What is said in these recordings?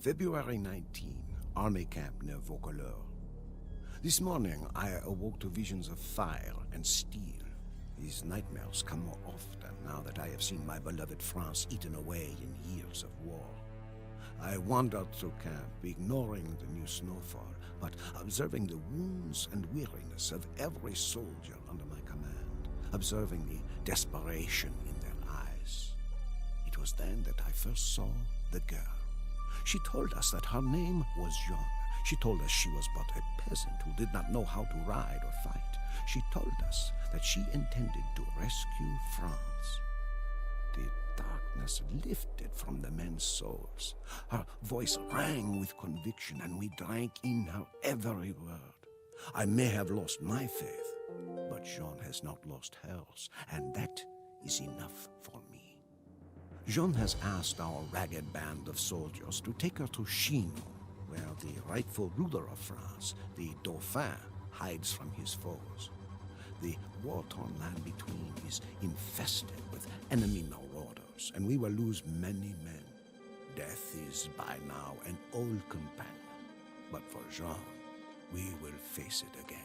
February 19, Army Camp near Vaucouleurs. This morning, I awoke to visions of fire and steel. These nightmares come more often now that I have seen my beloved France eaten away in years of war. I wandered through camp, ignoring the new snowfall, but observing the wounds and weariness of every soldier under my command, observing the desperation in their eyes. It was then that I first saw the girl. She told us that her name was Jeanne. She told us she was but a peasant who did not know how to ride or fight. She told us that she intended to rescue France. The darkness lifted from the men's souls. Her voice rang with conviction, and we drank in her every word. I may have lost my faith, but Jeanne has not lost hers, and that is enough for me. Jeanne has asked our ragged band of soldiers to take her to Chinon, where the rightful ruler of France, the Dauphin, hides from his foes. The war-torn land between is infested with enemy marauders, and we will lose many men. Death is by now an old companion, but for Jean, we will face it again.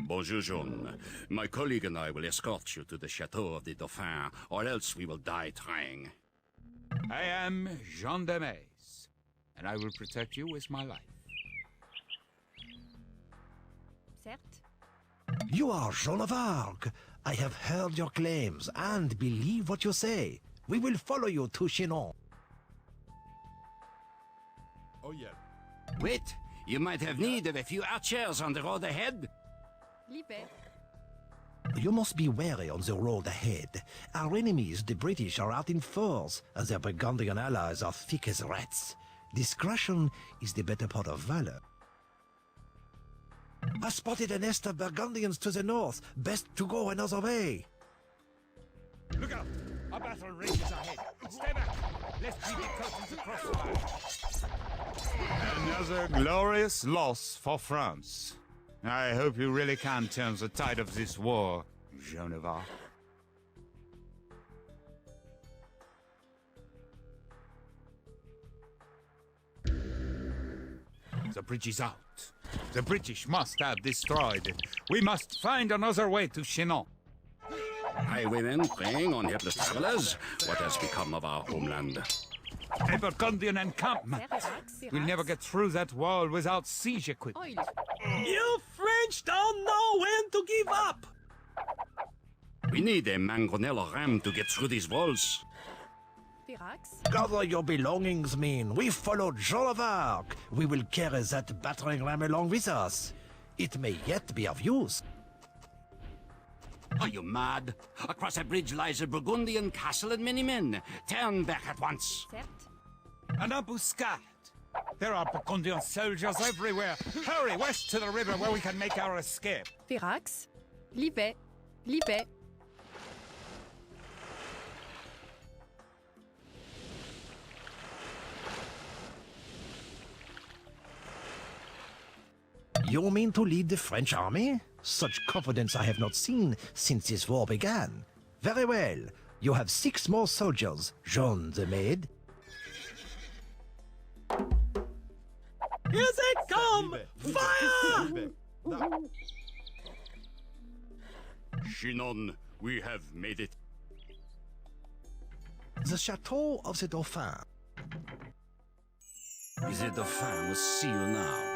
Bonjour, Jean. My colleague and I will escort you to the chateau of the Dauphin, or else we will die trying. I am Jean de Maze, and I will protect you with my life. Certes. You are Jean of Arc. I have heard your claims and believe what you say. We will follow you to Chinon. Oh, yeah. Wait, you might have need of a few archers on the road ahead. Liebe. You must be wary on the road ahead. Our enemies, the British, are out in force, and their Burgundian allies are thick as rats. Discretion is the better part of valor. I spotted a nest of Burgundians to the north. Best to go another way. Look out! Our battle rages ahead. Stay back! Lest we be curtains across the line. Another glorious loss for France. I hope you really can turn the tide of this war, Joan of Arc. The bridge is out. The British must have destroyed it. We must find another way to Chinon. Highwaymen preying on helpless travelers. What has become of our homeland? A Burgundian encampment. We'll never get through that wall without siege equipment. You French don't know when to give up! We need a mangonel ram to get through these walls. Gather your belongings, men. We followed Jean of Arc. We will carry that battering ram along with us. It may yet be of use. Are you mad? Across that bridge lies a Burgundian castle and many men. Turn back at once. An ambuscade. There are Burgundian soldiers everywhere. Hurry west to the river where we can make our escape. Virax. Liebe. Liebe. You mean to lead the French army? Such confidence I have not seen since this war began. Very well. You have 6 more soldiers, Jean the Maid. Here they come! Fire! Chinon, we have made it. The chateau of the Dauphin. The Dauphin will see you now.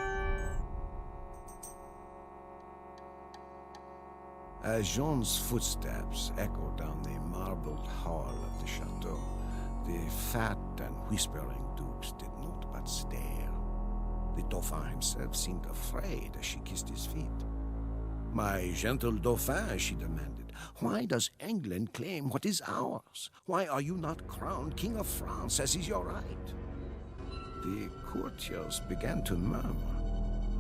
As Jean's footsteps echoed down the marbled hall of the chateau, the fat and whispering dukes did not but stare. The Dauphin himself seemed afraid as she kissed his feet. "My gentle Dauphin," she demanded, "why does England claim what is ours? Why are you not crowned King of France, as is your right?" The courtiers began to murmur.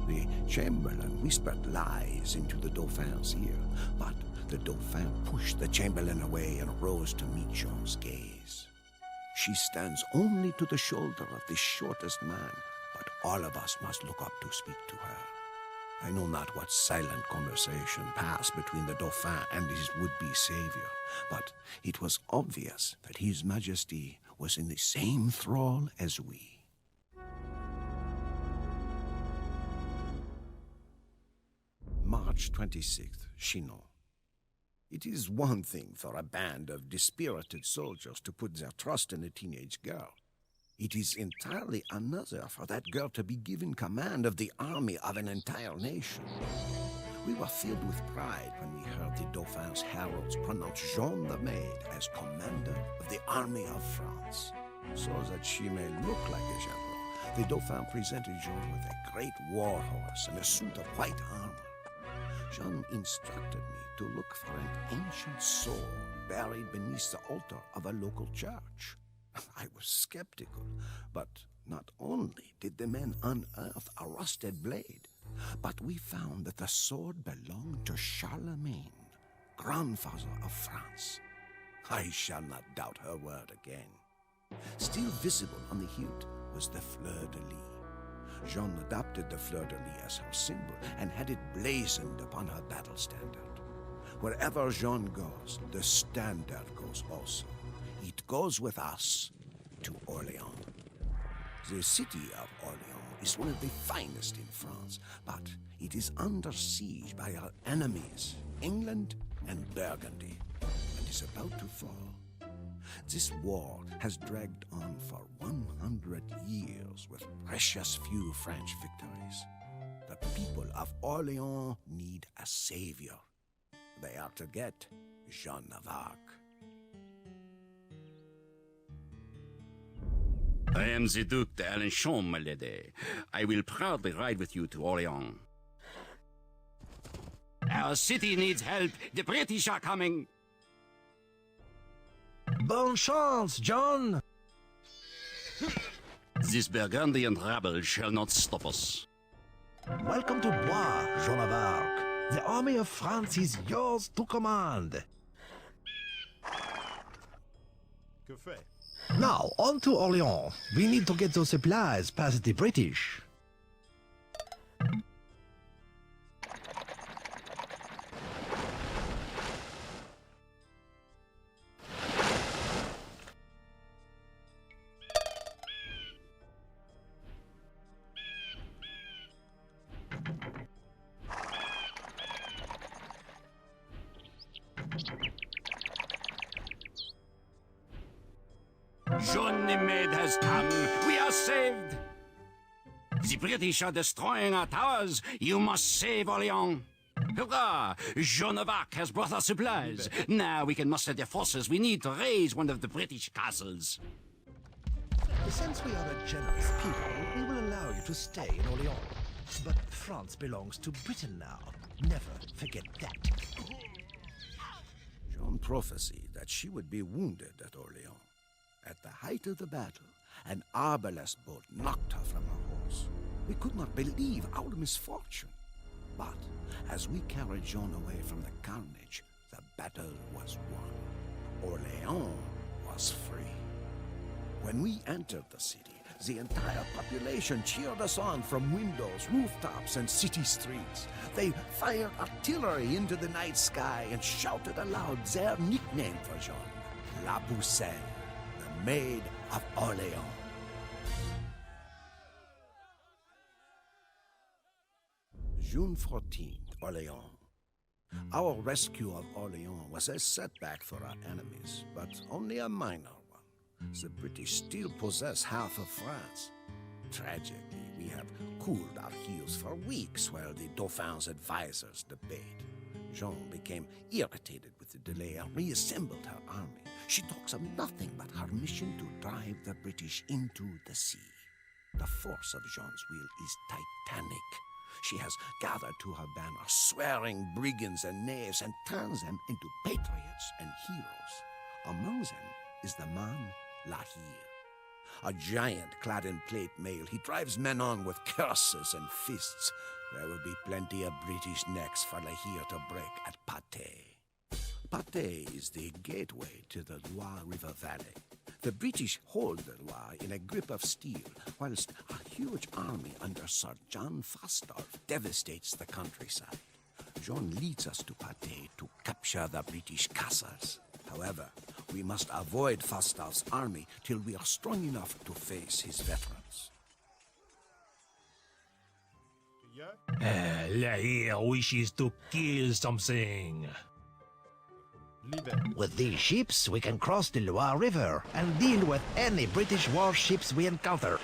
The chamberlain whispered lies into the Dauphin's ear, but the Dauphin pushed the chamberlain away and rose to meet Jean's gaze. She stands only to the shoulder of the shortest man, but all of us must look up to speak to her. I know not what silent conversation passed between the Dauphin and his would-be savior, But it was obvious that His Majesty was in the same thrall as we. March 26th, Chinon. It is one thing for a band of dispirited soldiers to put their trust in a teenage girl. It is entirely another for that girl to be given command of the army of an entire nation. We were filled with pride when we heard the Dauphin's heralds pronounce Jean the Maid as commander of the army of France. So that she may look like a general, the Dauphin presented Jean with a great war horse and a suit of white armor. Jean instructed me to look for an ancient sword buried beneath the altar of a local church. I was skeptical, but not only did the men unearth a rusted blade, but we found that the sword belonged to Charlemagne, grandfather of France. I shall not doubt her word again. Still visible on the hilt was the fleur-de-lis. Jean adopted the fleur-de-lis as her symbol and had it blazoned upon her battle standard. Wherever Jean goes, the standard goes also. It goes with us to Orléans. The city of Orléans is one of the finest in France, but it is under siege by our enemies, England and Burgundy, and is about to fall. This war has dragged on for 100 years with precious few French victories. The people of Orléans need a savior. They are to get Jean of Arc. I am the Duc d'Alençon, my lady. I will proudly ride with you to Orléans. Our city needs help. The British are coming. Bonne chance, John! This Burgundian rabble shall not stop us. Welcome to Blois, Jean of Arc. The army of France is yours to command. Que fait? Now, on to Orléans. We need to get those supplies past the British. Jean the Maid has come. We are saved. The British are destroying our towers. You must save Orléans. Hurrah! Jean of Arc has brought us supplies. Now we can muster the forces we need to raise one of the British castles. Since we are a generous people, we will allow you to stay in Orléans. But France belongs to Britain now. Never forget that. Jean prophesied that she would be wounded at Orléans. At the height of the battle, an arbalest bolt knocked her from her horse. We could not believe our misfortune. But as we carried Jean away from the carnage, the battle was won. Orléans was free. When we entered the city, the entire population cheered us on from windows, rooftops, and city streets. They fired artillery into the night sky and shouted aloud their nickname for Jean, La Pucelle, the Maid of Orléans. June 14th, Orléans. Our rescue of Orléans was a setback for our enemies, but only a minor one. The British still possess half of France. Tragically, we have cooled our heels for weeks while the Dauphin's advisors debate. Jean became irritated with the delay and reassembled her army. She talks of nothing but her mission to drive the British into the sea. The force of Jean's will is titanic. She has gathered to her banner swearing brigands and knaves and turns them into patriots and heroes. Among them is the man Lahir. A giant clad in plate mail, he drives men on with curses and fists. There will be plenty of British necks for Lahir to break at Patay. Patay is the gateway to the Loire River Valley. The British hold the Loire in a grip of steel, whilst a huge army under Sir John Fastolf devastates the countryside. John leads us to Patay to capture the British castles. However, we must avoid Falstaff's army till we are strong enough to face his veterans. La Hire wishes to kill something. With these ships, we can cross the Loire River and deal with any British warships we encounter.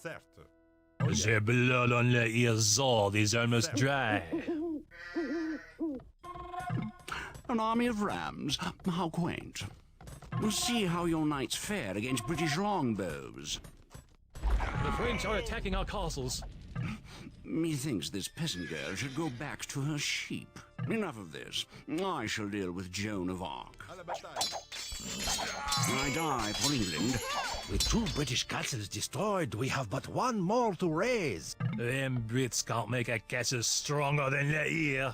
Certes. The blood on La Hire's sword is almost dry. An army of rams? How quaint. We'll see how your knights fare against British longbows. The French are attacking our castles. Methinks this peasant girl should go back to her sheep. Enough of this. I shall deal with Joan of Arc. I die for England. With 2 British castles destroyed, we have but 1 more to raise. Them Brits can't make a castle stronger than La Hire.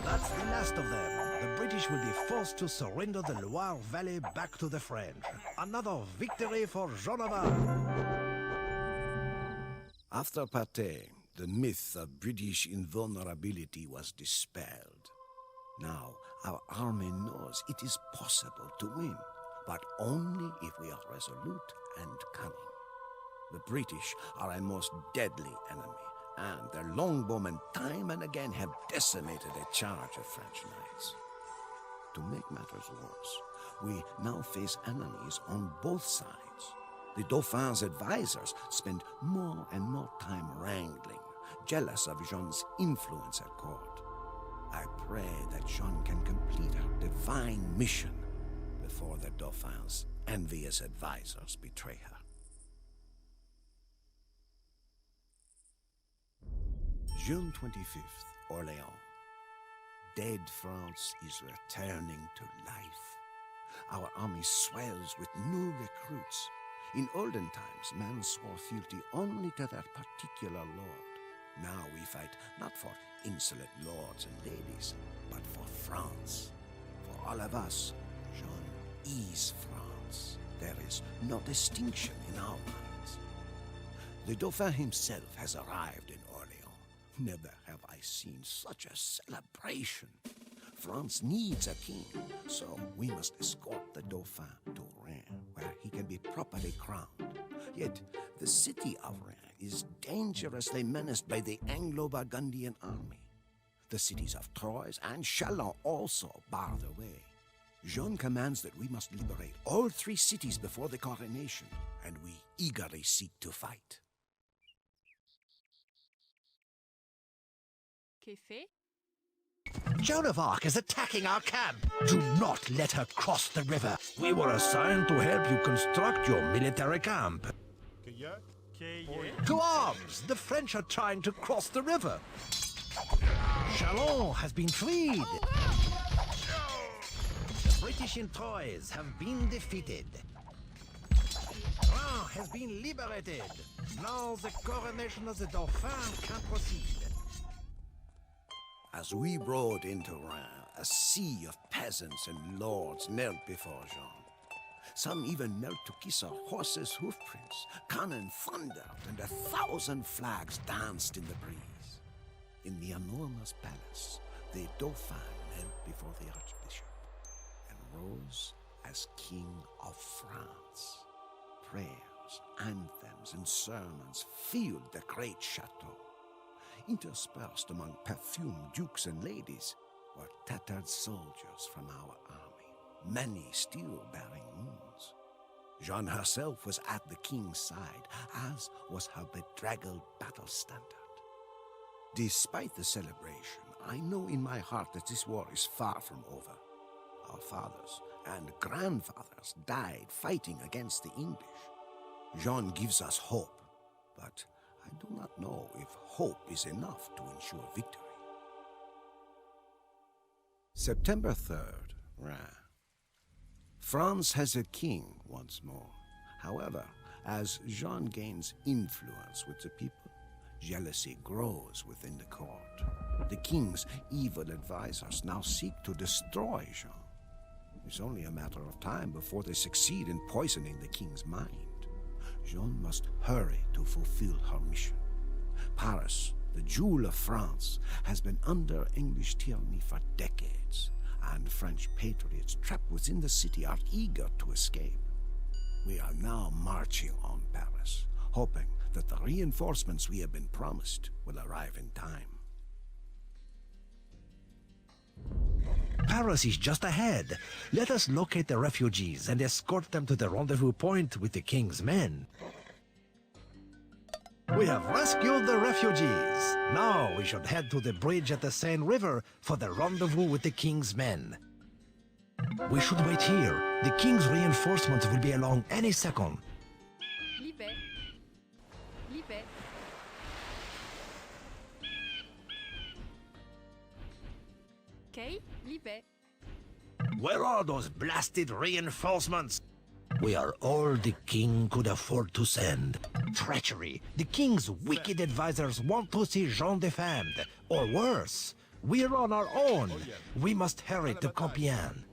That's the last of them. The British will be forced to surrender the Loire Valley back to the French. Another victory for Joan of Arc. After Patay, the myth of British invulnerability was dispelled. Now, our army knows it is possible to win, but only if we are resolute and cunning. The British are a most deadly enemy, and their longbowmen time and again have decimated a charge of French knights. To make matters worse, we now face enemies on both sides. The Dauphin's advisors spend more and more time wrangling, jealous of Jean's influence at court. I pray that Jean can complete her divine mission before the Dauphin's envious advisors betray her. June 25th, Orléans. Dead France is returning to life. Our army swells with new recruits. In olden times, men swore fealty only to that particular lord. Now we fight not for insolent lords and ladies, but for France. For all of us, Jean is France. There is no distinction in our minds. The Dauphin himself has arrived in Orléans. Never have I seen such a celebration. France needs a king, so we must escort the Dauphin to Reims, where he can be properly crowned. Yet, the city of Reims is dangerously menaced by the Anglo-Burgundian army. The cities of Troyes and Chalons also bar the way. Jean commands that we must liberate all 3 cities before the coronation, and we eagerly seek to fight. Qu'est fait? Joan of Arc is attacking our camp. Do not let her cross the river. We were assigned to help you construct your military camp. To arms! The French are trying to cross the river. Chalons has been freed. The British in Troyes have been defeated. Reims has been liberated. Now the coronation of the Dauphin can proceed. As we rode into Reims, a sea of peasants and lords knelt before Jean. Some even knelt to kiss our horses' hoofprints. Cannon thundered, and 1,000 flags danced in the breeze. In the enormous palace, the Dauphin knelt before the Archbishop and rose as King of France. Prayers, anthems, and sermons filled the great chateau. Interspersed among perfumed dukes and ladies were tattered soldiers from our army, many still bearing wounds. Jeanne herself was at the king's side, as was her bedraggled battle standard. Despite the celebration, I know in my heart that this war is far from over. Our fathers and grandfathers died fighting against the English. Jeanne gives us hope, but I do not know if hope is enough to ensure victory. September 3rd, Reims. France has a king once more. However, as Jean gains influence with the people, jealousy grows within the court. The king's evil advisors now seek to destroy Jean. It's only a matter of time before they succeed in poisoning the king's mind. Jean must hurry to fulfill her mission. Paris The jewel of France has been under English tyranny for decades, and French patriots trapped within the city are eager to escape. We are now marching on Paris, hoping that the reinforcements we have been promised will arrive in time. Paris is just ahead. Let us locate the refugees and escort them to the rendezvous point with the king's men. We have rescued the refugees. Now we should head to the bridge at the Seine River for the rendezvous with the king's men. We should wait here. The king's reinforcements will be along any second. Liebe. Liebe. Okay, Liebe. Where are those blasted reinforcements? We are all the king could afford to send. Treachery. The king's wicked advisors want to see Jean defamed. Or worse, we're on our own. We must hurry to Compiègne.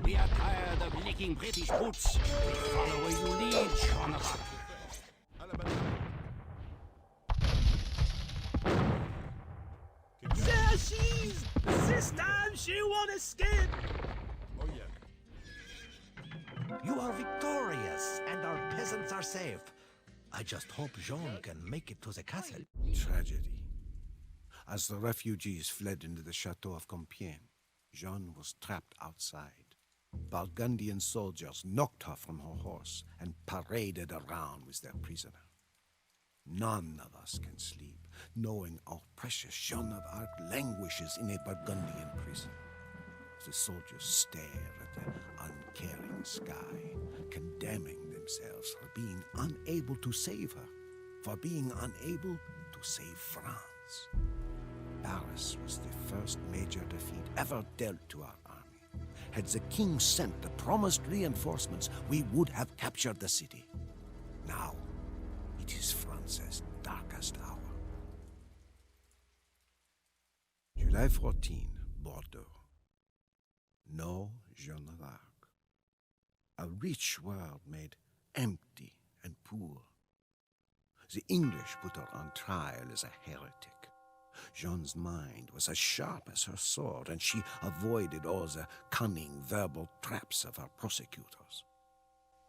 We are tired of licking British boots. We follow where you lead, Jean of Arc. There she is! This time she won't escape! You are victorious, and our peasants are safe. I just hope Jean can make it to the castle. Tragedy. As the refugees fled into the chateau of Compiègne, Jeanne was trapped outside. Burgundian soldiers knocked her from her horse and paraded around with their prisoner. None of us can sleep, knowing our precious Jeanne of Arc languishes in a Burgundian prison. The soldiers stare at the uncaring sky, condemning themselves for being unable to save her, for being unable to save France. Paris was the first major defeat ever dealt to our army. Had the king sent the promised reinforcements, we would have captured the city. Now, it is France's darkest hour. July 14, Bordeaux. No Jeanne of Arc. A rich world made empty and poor. The English put her on trial as a heretic. Jeanne's mind was as sharp as her sword, and she avoided all the cunning verbal traps of her prosecutors.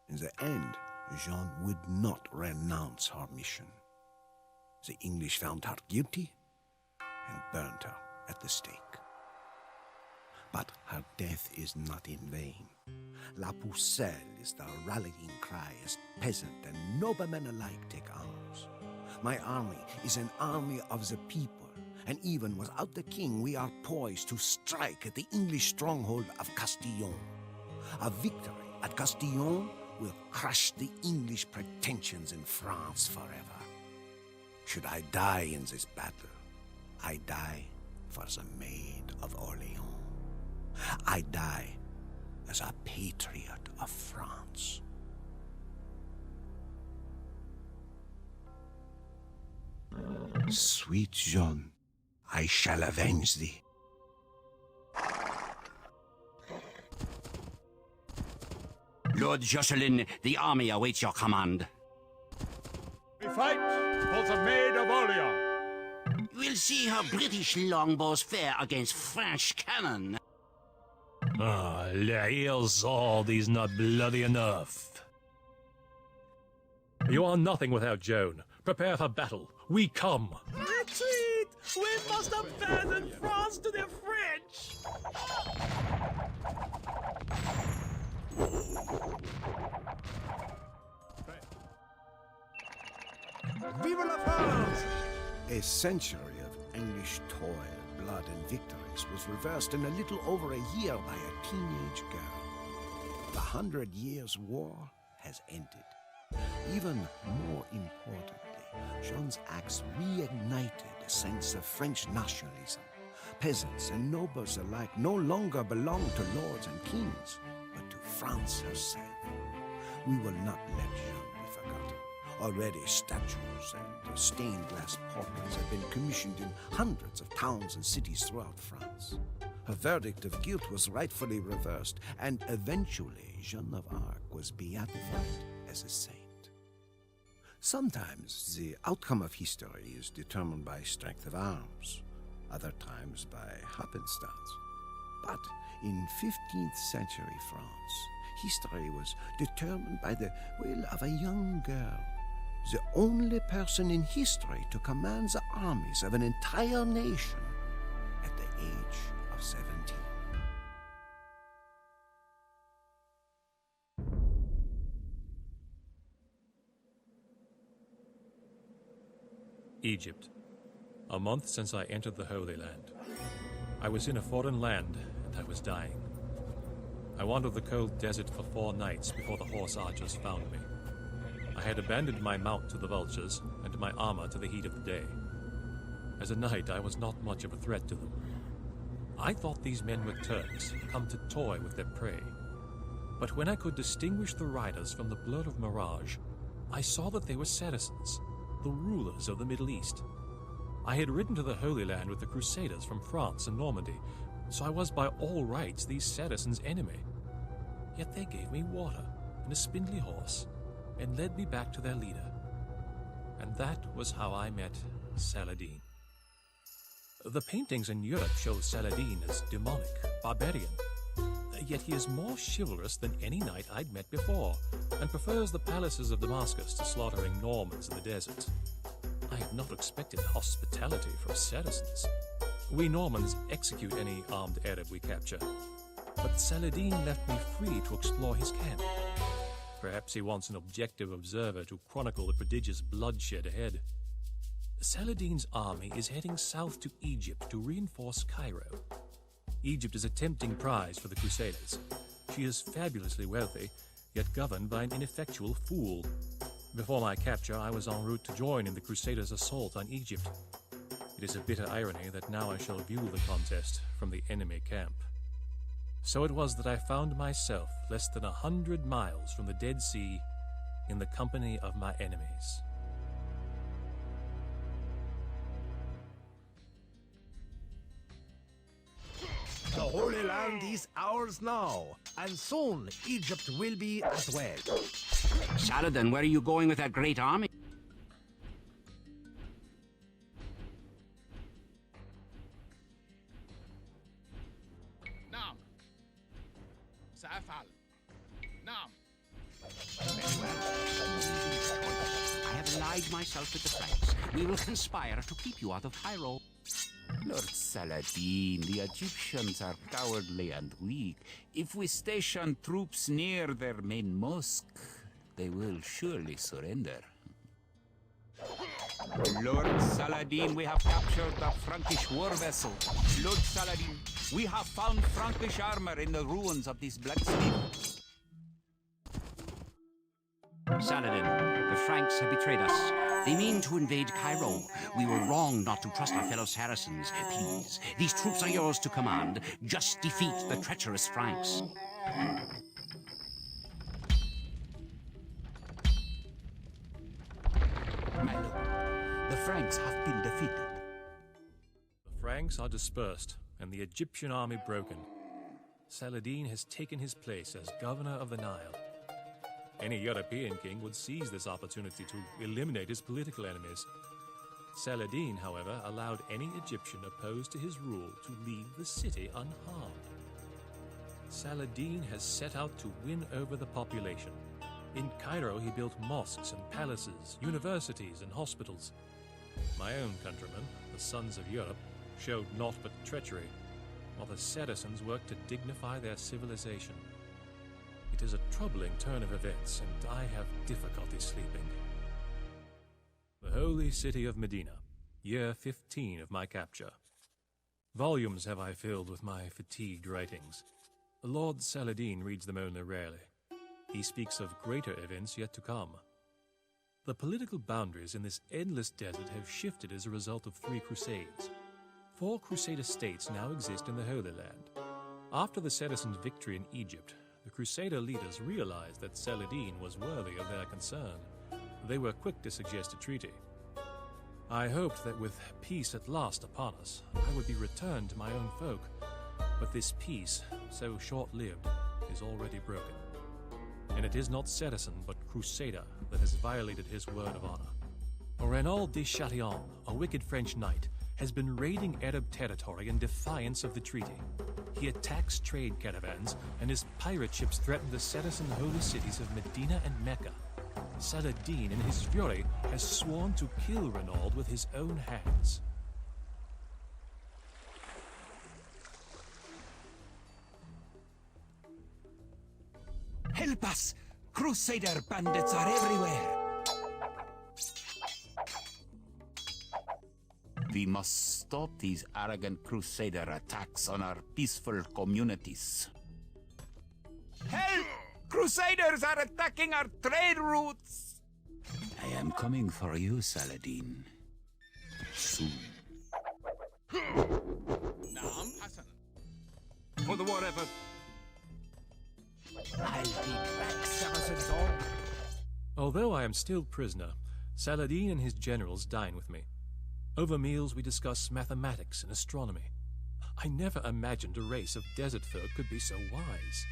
In the end, Jeanne would not renounce her mission. The English found her guilty and burned her at the stake. But her death is not in vain. La Pucelle is the rallying cry as peasant and noblemen alike take arms. My army is an army of the people, and even without the king, we are poised to strike at the English stronghold of Castillon. A victory at Castillon will crush the English pretensions in France forever. Should I die in this battle, I die for the Maid of Orleans. I die as a patriot of France. Sweet Jeanne, I shall avenge thee. Lord Jocelyn, the army awaits your command. We fight for the Maid of Orleans. We'll see how British longbows fare against French cannon. Ah, l'Aile sword is not bloody enough. You are nothing without Joan. Prepare for battle. We come. Retreat! We must abandon France to the French! Vive la France! A century of English toil, blood, and victories was reversed in a little over a year by a teenage girl. The 100 Years' War has ended. Even more importantly, Jeanne's acts reignited a sense of French nationalism. Peasants and nobles alike no longer belong to lords and kings, but to France herself. We will not let Jeanne be forgotten. Already statues and stained glass portraits have been commissioned in hundreds of towns and cities throughout France. Her verdict of guilt was rightfully reversed, and eventually Jeanne of Arc was beatified as a saint. Sometimes the outcome of history is determined by strength of arms, other times by happenstance. But in 15th century France, history was determined by the will of a young girl, the only person in history to command the armies of an entire nation at the age of 17. Egypt. A month since I entered the Holy Land. I was in a foreign land, and I was dying. I wandered the cold desert for 4 nights before the horse archers found me. I had abandoned my mount to the vultures, and my armor to the heat of the day. As a knight, I was not much of a threat to them. I thought these men were Turks, come to toy with their prey. But when I could distinguish the riders from the blur of mirage, I saw that they were Saracens, the rulers of the Middle East. I had ridden to the Holy Land with the Crusaders from France and Normandy, so I was by all rights these Saracens' enemy. Yet they gave me water and a spindly horse, and led me back to their leader. And that was how I met Saladin. The paintings in Europe show Saladin as demonic, barbarian. Yet he is more chivalrous than any knight I'd met before, and prefers the palaces of Damascus to slaughtering Normans in the desert. I had not expected hospitality from Saracens. We Normans execute any armed Arab we capture, but Saladin left me free to explore his camp. Perhaps he wants an objective observer to chronicle the prodigious bloodshed ahead. Saladin's army is heading south to Egypt to reinforce Cairo. Egypt is a tempting prize for the Crusaders. She is fabulously wealthy, yet governed by an ineffectual fool. Before my capture, I was en route to join in the Crusaders' assault on Egypt. It is a bitter irony that now I shall view the contest from the enemy camp. So it was that I found myself less than 100 miles from the Dead Sea in the company of my enemies. The Holy Land is ours now, and soon Egypt will be as well. Saladin, where are you going with that great army? نعم سأفعل نعم I have allied myself with the Franks. We will conspire to keep you out of Cairo. Lord Saladin, the Egyptians are cowardly and weak. If we station troops near their main mosque, they will surely surrender. Lord Saladin, we have captured the Frankish war vessel. Lord Saladin, we have found Frankish armor in the ruins of this blacksmith. Saladin, the Franks have betrayed us. They mean to invade Cairo. We were wrong not to trust our fellow Saracens. Please, these troops are yours to command. Just defeat the treacherous Franks. My lord, the Franks have been defeated. The Franks are dispersed, and the Egyptian army broken. Saladin has taken his place as governor of the Nile. Any European king would seize this opportunity to eliminate his political enemies. Saladin, however, allowed any Egyptian opposed to his rule to leave the city unharmed. Saladin has set out to win over the population. In Cairo, he built mosques and palaces, universities and hospitals. My own countrymen, the sons of Europe, showed naught but treachery, while the Saracens worked to dignify their civilization. It is a troubling turn of events, and I have difficulty sleeping. The holy city of Medina, year 15 of my capture. Volumes have I filled with my fatigued writings. Lord Saladin reads them only rarely. He speaks of greater events yet to come. The political boundaries in this endless desert have shifted as a result of 3 crusades. 4 crusader states now exist in the Holy Land. After the Saracens' victory in Egypt, the crusader leaders realized that Saladin was worthy of their concern. They were quick to suggest a treaty. I hoped that with peace at last upon us, I would be returned to my own folk. But this peace, so short-lived, is already broken. and it is not citizen but crusader that has violated his word of honor. Renaud de Chatillon, a wicked French knight, has been raiding Arab territory in defiance of the treaty. He attacks trade caravans, and his pirate ships threaten the citizen holy cities of Medina and Mecca. Saladin, in his fury, has sworn to kill Renaud with his own hands. Help us! Crusader bandits are everywhere! We must stop these arrogant crusader attacks on our peaceful communities. Help! Crusaders are attacking our trade routes! I am coming for you, Saladin. Soon. For the war effort. I'll be back, Saracens all. Although I am still prisoner, Saladin and his generals dine with me. Over meals we discuss mathematics and astronomy. I never imagined a race of desert folk could be so wise.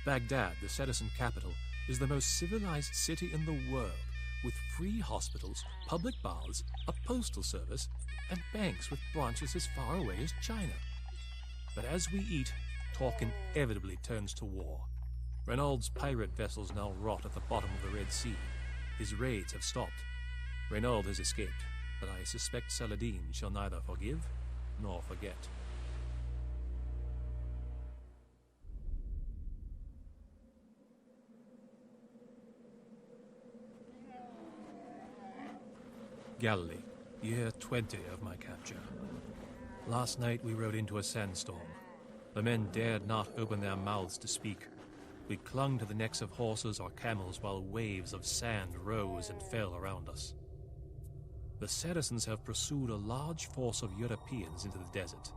Baghdad, the citizen capital, is the most civilized city in the world, with free hospitals, public baths, a postal service, and banks with branches as far away as China. But as we eat, talk inevitably turns to war. Renaud's pirate vessels now rot at the bottom of the Red Sea. His raids have stopped. Renaud has escaped, but I suspect Saladin shall neither forgive nor forget. Galilee, year 20 of my capture. Last night we rode into a sandstorm. The men dared not open their mouths to speak. We clung to the necks of horses or camels while waves of sand rose and fell around us. The Saracens have pursued a large force of Europeans into the desert.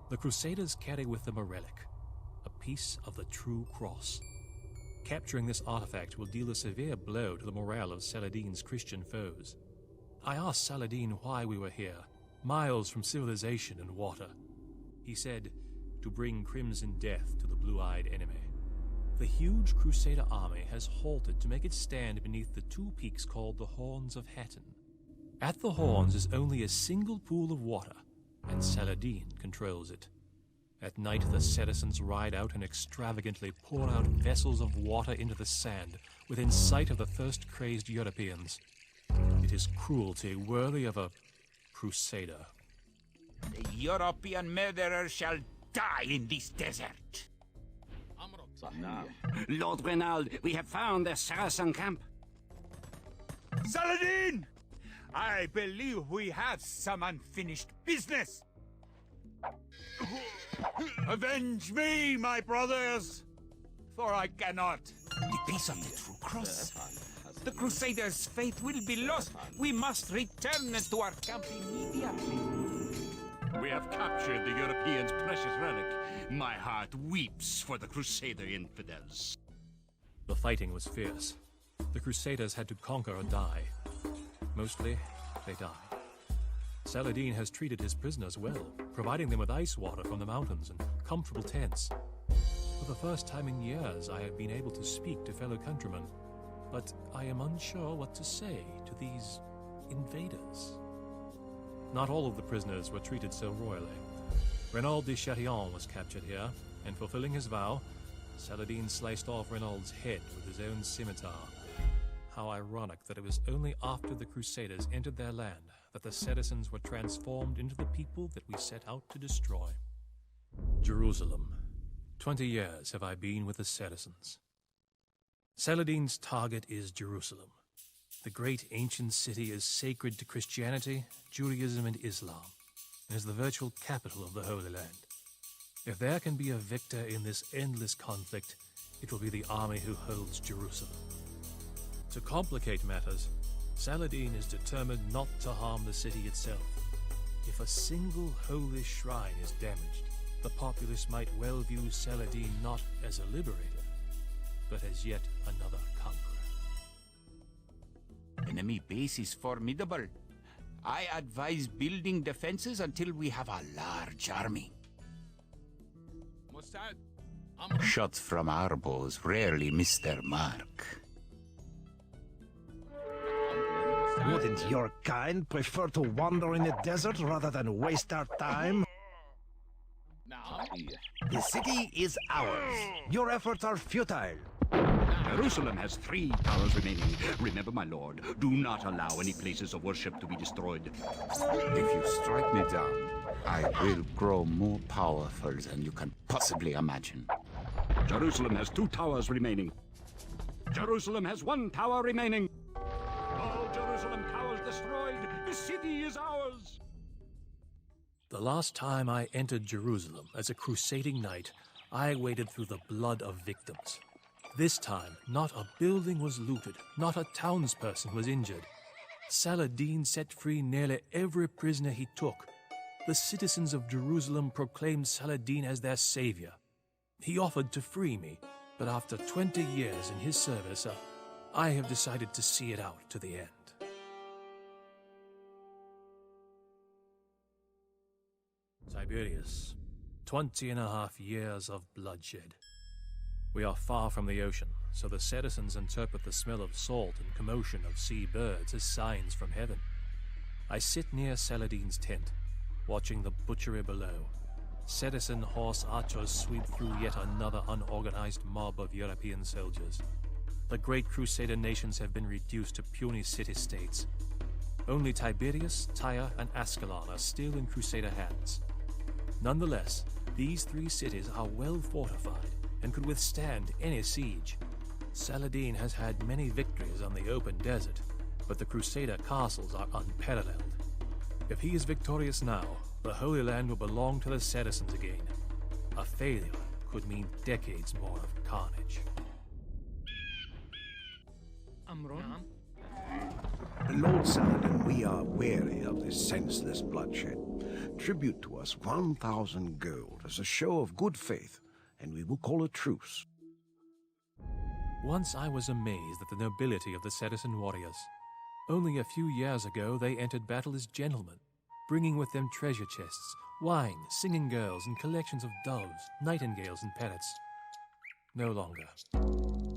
The Crusaders carry with them a relic, a piece of the true cross. Capturing this artifact will deal a severe blow to the morale of Saladin's Christian foes. I asked Saladin why we were here, miles from civilization and water. He said, to bring crimson death to the blue-eyed enemy. The huge Crusader army has halted to make it stand beneath the two peaks called the Horns of Hattin. At the Horns is only a single pool of water, and Saladin controls it. At night, the Saracens ride out and extravagantly pour out vessels of water into the sand within sight of the thirst-crazed Europeans. It is cruelty worthy of a Crusader. The European murderer shall die in this desert. Lord Renaud, we have found the Saracen camp. Saladin! I believe we have some unfinished business. Avenge me, my brothers, for I cannot. The piece of the true cross. The Crusaders' faith will be lost. We must return to our camp immediately. We have captured the Europeans' precious relic. My heart weeps for the Crusader infidels. The fighting was fierce. The Crusaders had to conquer or die. Mostly, they died. Saladin has treated his prisoners well, providing them with ice water from the mountains and comfortable tents. For the first time in years, I have been able to speak to fellow countrymen, but I am unsure what to say to these invaders. Not all of the prisoners were treated so royally. Renaud de Chatillon was captured here, and fulfilling his vow, Saladin sliced off Renaud's head with his own scimitar. How ironic that it was only after the Crusaders entered their land that the Saracens were transformed into the people that we set out to destroy. Jerusalem. 20 years have I been with the Saracens. Saladin's target is Jerusalem. The great ancient city is sacred to Christianity, Judaism, and Islam, and is the virtual capital of the Holy Land. If there can be a victor in this endless conflict, it will be the army who holds Jerusalem. To complicate matters, Saladin is determined not to harm the city itself. If a single holy shrine is damaged, the populace might well view Saladin not as a liberator, but as yet another conqueror. Enemy base is formidable. I advise building defenses until we have a large army. Mossad, Shots from our bows rarely miss their mark. Wouldn't your kind prefer to wander in the desert rather than waste our time? The city is ours. Your efforts are futile. Jerusalem has 3 towers remaining. Remember, my lord, do not allow any places of worship to be destroyed. If you strike me down, I will grow more powerful than you can possibly imagine. Jerusalem has 2 towers remaining. Jerusalem has 1 tower remaining. All Jerusalem towers destroyed. The city is ours. The last time I entered Jerusalem as a crusading knight, I waded through the blood of victims. This time, not a building was looted, not a townsperson was injured. Saladin set free nearly every prisoner he took. The citizens of Jerusalem proclaimed Saladin as their savior. He offered to free me, but after 20 years in his service, I have decided to see it out to the end. Tiberius, 20.5 years of bloodshed. We are far from the ocean, so the citizens interpret the smell of salt and commotion of sea birds as signs from heaven. I sit near Saladin's tent, watching the butchery below. Citizen horse archers sweep through yet another unorganized mob of European soldiers. The great crusader nations have been reduced to puny city-states. Only Tiberias, Tyre, and Ascalon are still in crusader hands. Nonetheless, these 3 cities are well fortified and could withstand any siege. Saladin has had many victories on the open desert, but the crusader castles are unparalleled. If he is victorious now, the Holy Land will belong to the citizens again. A failure could mean decades more of carnage. Lord Saladin, we are weary of this senseless bloodshed. Tribute to us 1,000 gold as a show of good faith, and we will call a truce. Once I was amazed at the nobility of the Saracen warriors. Only a few years ago they entered battle as gentlemen, bringing with them treasure chests, wine, singing girls, and collections of doves, nightingales, and parrots. No longer.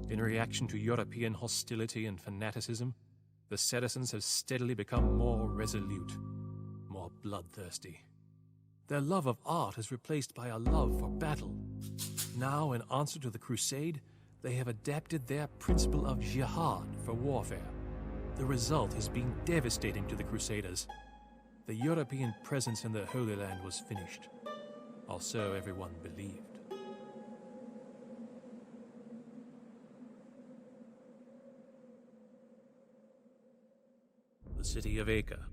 In reaction to European hostility and fanaticism, the Saracens have steadily become more resolute, more bloodthirsty. Their love of art is replaced by a love for battle. Now, in answer to the crusade, they have adapted their principle of jihad for warfare. The result has been devastating to the crusaders. The European presence in the Holy Land was finished, or so everyone believed. The city of Acre.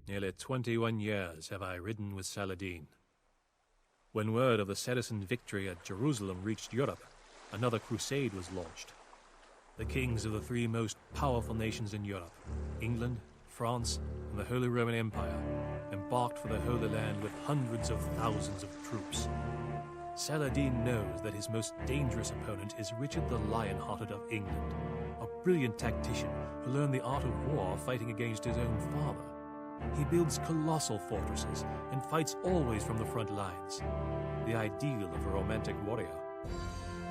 Nearly 21 years have I ridden with Saladin. When word of the Saracen victory at Jerusalem reached Europe, another crusade was launched. The kings of the 3 most powerful nations in Europe, England, France, and the Holy Roman Empire, embarked for the Holy Land with hundreds of thousands of troops. Saladin knows that his most dangerous opponent is Richard the Lion-Hearted of England, a brilliant tactician who learned the art of war fighting against his own father. He builds colossal fortresses and fights always from the front lines, the ideal of a romantic warrior.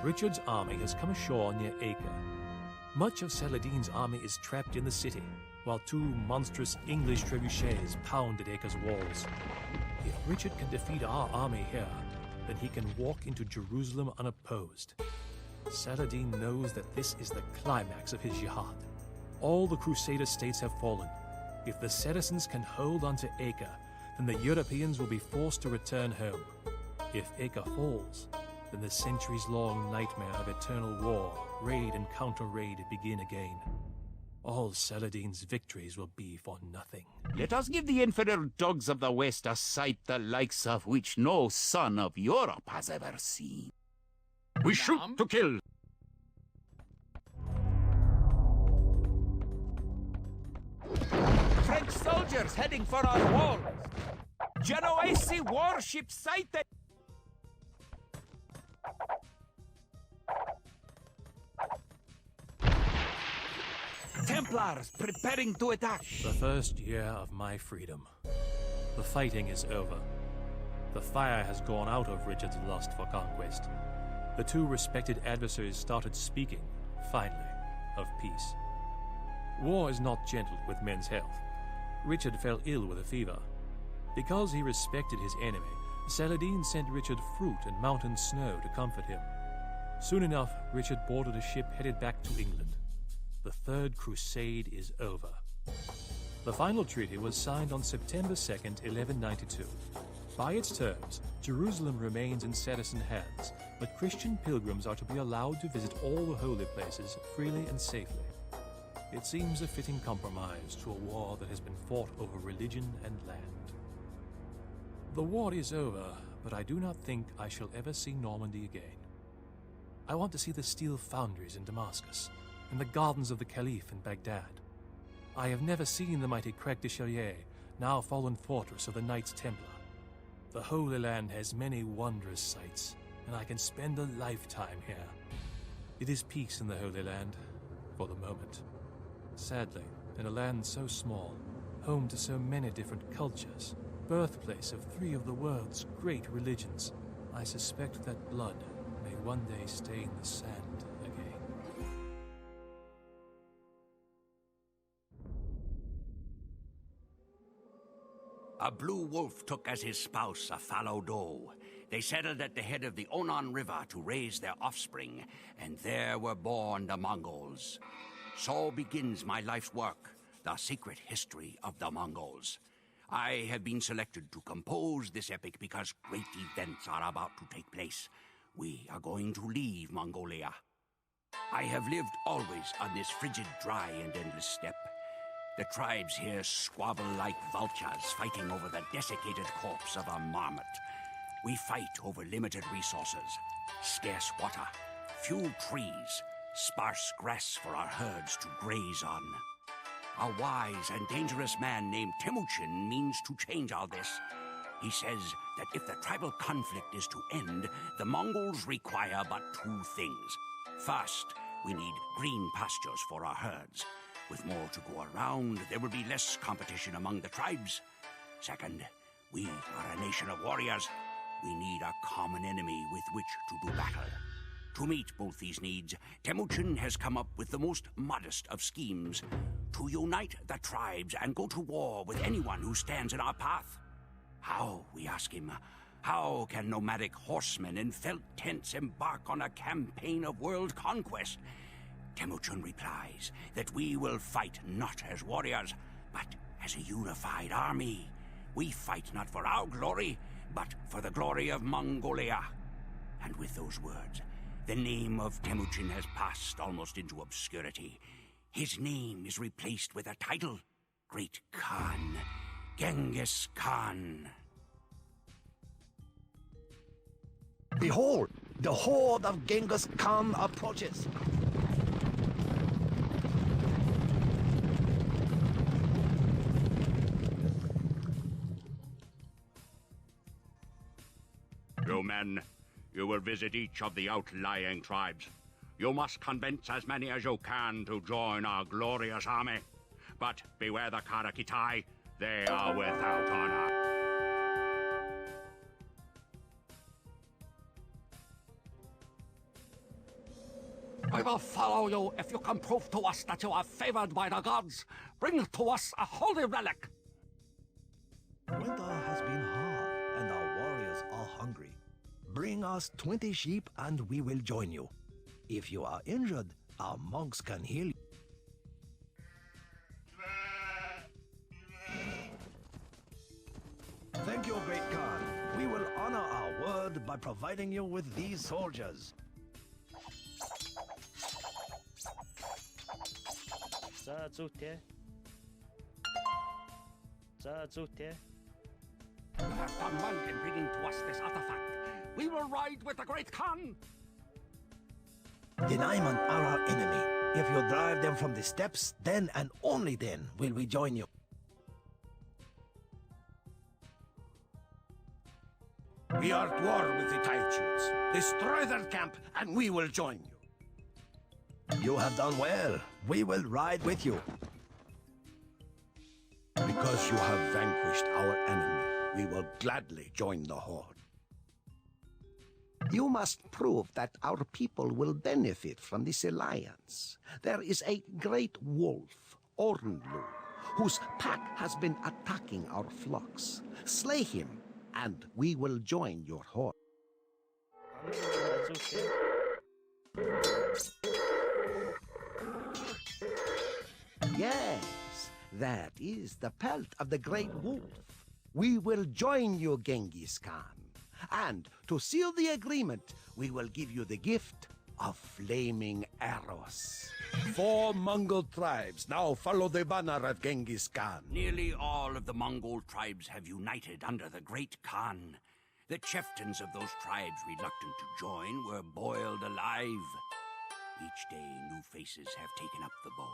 Richard's army has come ashore near Acre. Much of Saladin's army is trapped in the city, while 2 monstrous English trebuchets pound at Acre's walls. If Richard can defeat our army here, then he can walk into Jerusalem unopposed. Saladin knows that this is the climax of his jihad. All the Crusader states have fallen. If the Saracens can hold onto Acre, then the Europeans will be forced to return home. If Acre falls, then the centuries-long nightmare of eternal war, raid and counter-raid begin again. All Saladin's victories will be for nothing. Let us give the infidel dogs of the West a sight the likes of which no son of Europe has ever seen. We shoot to kill. French soldiers heading for our walls. Genoese warships sighted. Templars preparing to attack. The first year of my freedom. The fighting is over. The fire has gone out of Richard's lust for conquest. The two respected adversaries started speaking, finally, of peace. War is not gentle with men's health. Richard fell ill with a fever. Because he respected his enemy, Saladin sent Richard fruit and mountain snow to comfort him. Soon enough, Richard boarded a ship headed back to England. The Third Crusade is over. The final treaty was signed on September 2nd, 1192. By its terms, Jerusalem remains in Saracen hands, but Christian pilgrims are to be allowed to visit all the holy places freely and safely. It seems a fitting compromise to a war that has been fought over religion and land. The war is over, but I do not think I shall ever see Normandy again. I want to see the steel foundries in Damascus, and the gardens of the Caliph in Baghdad. I have never seen the mighty Craig de Chalier, now fallen fortress of the Knights Templar. The Holy Land has many wondrous sights, and I can spend a lifetime here. It is peace in the Holy Land, for the moment. Sadly, in a land so small, home to so many different cultures, birthplace of 3 of the world's great religions, I suspect that blood may one day stain the sand again. A blue wolf took as his spouse a fallow doe. They settled at the head of the Onon River to raise their offspring, and there were born the Mongols. So begins my life's work, the secret history of the Mongols. I have been selected to compose this epic because great events are about to take place. We are going to leave Mongolia. I have lived always on this frigid, dry, and endless steppe. The tribes here squabble like vultures, fighting over the desiccated corpse of a marmot. We fight over limited resources, scarce water, few trees, sparse grass for our herds to graze on. A wise and dangerous man named Temujin means to change all this. He says that if the tribal conflict is to end, the Mongols require but 2 things. First, we need green pastures for our herds. With more to go around, there will be less competition among the tribes. Second, we are a nation of warriors. We need a common enemy with which to do battle. To meet both these needs, Temujin has come up with the most modest of schemes: to unite the tribes and go to war with anyone who stands in our path. How, we ask him, how can nomadic horsemen in felt tents embark on a campaign of world conquest? Temujin replies that we will fight not as warriors, but as a unified army. We fight not for our glory, but for the glory of Mongolia. And with those words, the name of Temujin has passed almost into obscurity. His name is replaced with a title: Great Khan, Genghis Khan. Behold, the horde of Genghis Khan approaches. You men, you will visit each of the outlying tribes. You must convince as many as you can to join our glorious army. But beware the Karakitai, they are without honor. I will follow you if you can prove to us that you are favored by the gods. Bring to us a holy relic. Winter has been hard, and our warriors are hungry. Bring us 20 sheep, and we will join you. If you are injured, our monks can heal you. Thank you, Great Khan. We will honor our word by providing you with these soldiers. You have done well in bringing to us this artifact. We will ride with the Great Khan. The Naiman are our enemy. If you drive them from the steppes, then and only then will we join you. We are at war with the Taichuans. Destroy their camp, and we will join you. You have done well. We will ride with you. Because you have vanquished our enemy, we will gladly join the horde. You must prove that our people will benefit from this alliance. There is a great wolf, Ornlu, whose pack has been attacking our flocks. Slay him, and we will join your horde. That's okay. Yes, that is the pelt of the great wolf. We will join you, Genghis Khan. And to seal the agreement, we will give you the gift of flaming arrows. 4 Mongol tribes now follow the banner of Genghis Khan. Nearly all of the Mongol tribes have united under the great Khan. The chieftains of those tribes reluctant to join were boiled alive. Each day, new faces have taken up the bow.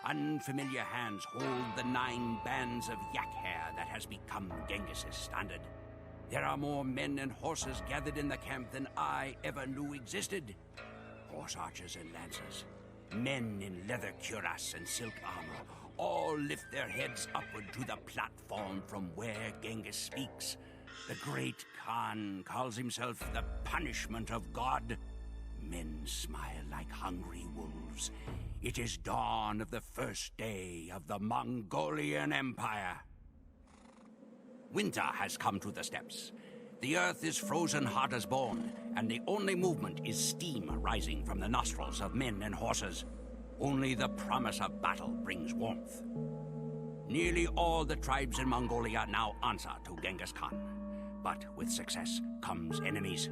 Unfamiliar hands hold the 9 bands of yak hair that has become Genghis's standard. There are more men and horses gathered in the camp than I ever knew existed. Horse archers and lancers, men in leather cuirass and silk armor, all lift their heads upward to the platform from where Genghis speaks. The great Khan calls himself the punishment of God. Men smile like hungry wolves. It is dawn of the first day of the Mongolian Empire. Winter has come to the steppes. The earth is frozen hard as bone, and the only movement is steam rising from the nostrils of men and horses. Only the promise of battle brings warmth. Nearly all the tribes in Mongolia now answer to Genghis Khan. But with success comes enemies.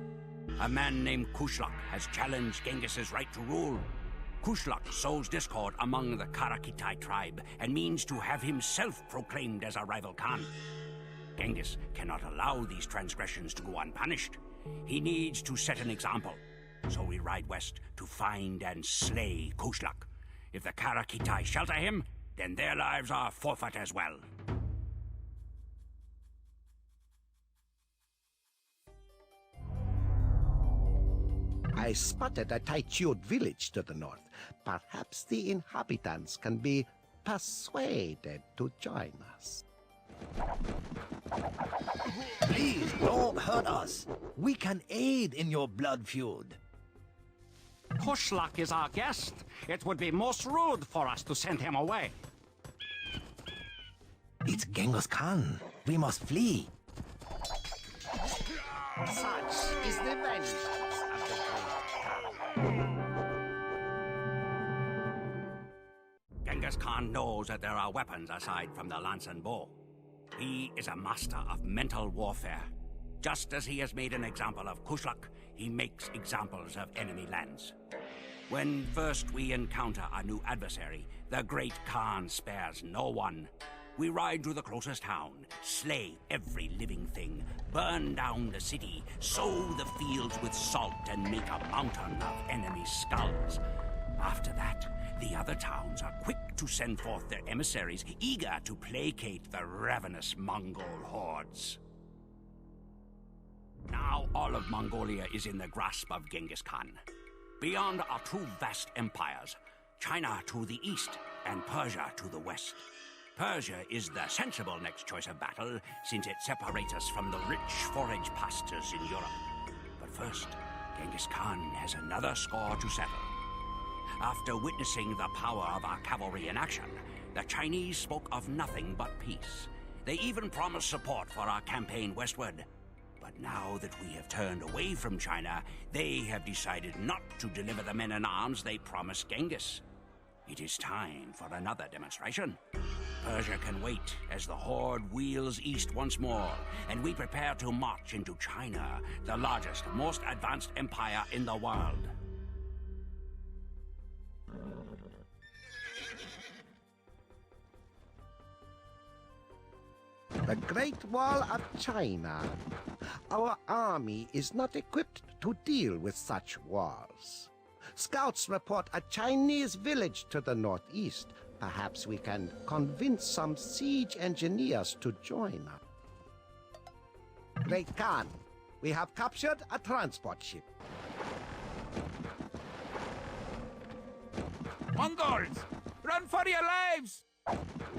A man named Kushlak has challenged Genghis's right to rule. Kushlak sows discord among the Karakitai tribe and means to have himself proclaimed as a rival Khan. Genghis cannot allow these transgressions to go unpunished. He needs to set an example. So we ride west to find and slay Kushlak. If the Karakitai shelter him, then their lives are forfeit as well. I spotted a Taichud village to the north. Perhaps the inhabitants can be persuaded to join us. Please don't hurt us. We can aid in your blood feud. Kushlak is our guest. It would be most rude for us to send him away. It's Genghis Khan. We must flee. Such is the vengeance of the great Khan. Genghis Khan knows that there are weapons aside from the lance and bow. He is a master of mental warfare. Just as he has made an example of Kushlak, he makes examples of enemy lands. When first we encounter a new adversary, the great Khan spares no one. We ride to the closest town, slay every living thing, burn down the city, sow the fields with salt, and make a mountain of enemy skulls. After that, the other towns are quick to send forth their emissaries, eager to placate the ravenous Mongol hordes. Now all of Mongolia is in the grasp of Genghis Khan. Beyond are 2 vast empires, China to the east and Persia to the west. Persia is the sensible next choice of battle, since it separates us from the rich forage pastures in Europe. But first, Genghis Khan has another score to settle. After witnessing the power of our cavalry in action, the Chinese spoke of nothing but peace. They even promised support for our campaign westward. But now that we have turned away from China, they have decided not to deliver the men and arms they promised Genghis. It is time for another demonstration. Persia can wait as the horde wheels east once more, and we prepare to march into China, the largest, most advanced empire in the world. The Great Wall of China. Our army is not equipped to deal with such walls. Scouts report a Chinese village to the northeast. Perhaps we can convince some siege engineers to join us. Great Khan, we have captured a transport ship. Mongols! Run for your lives!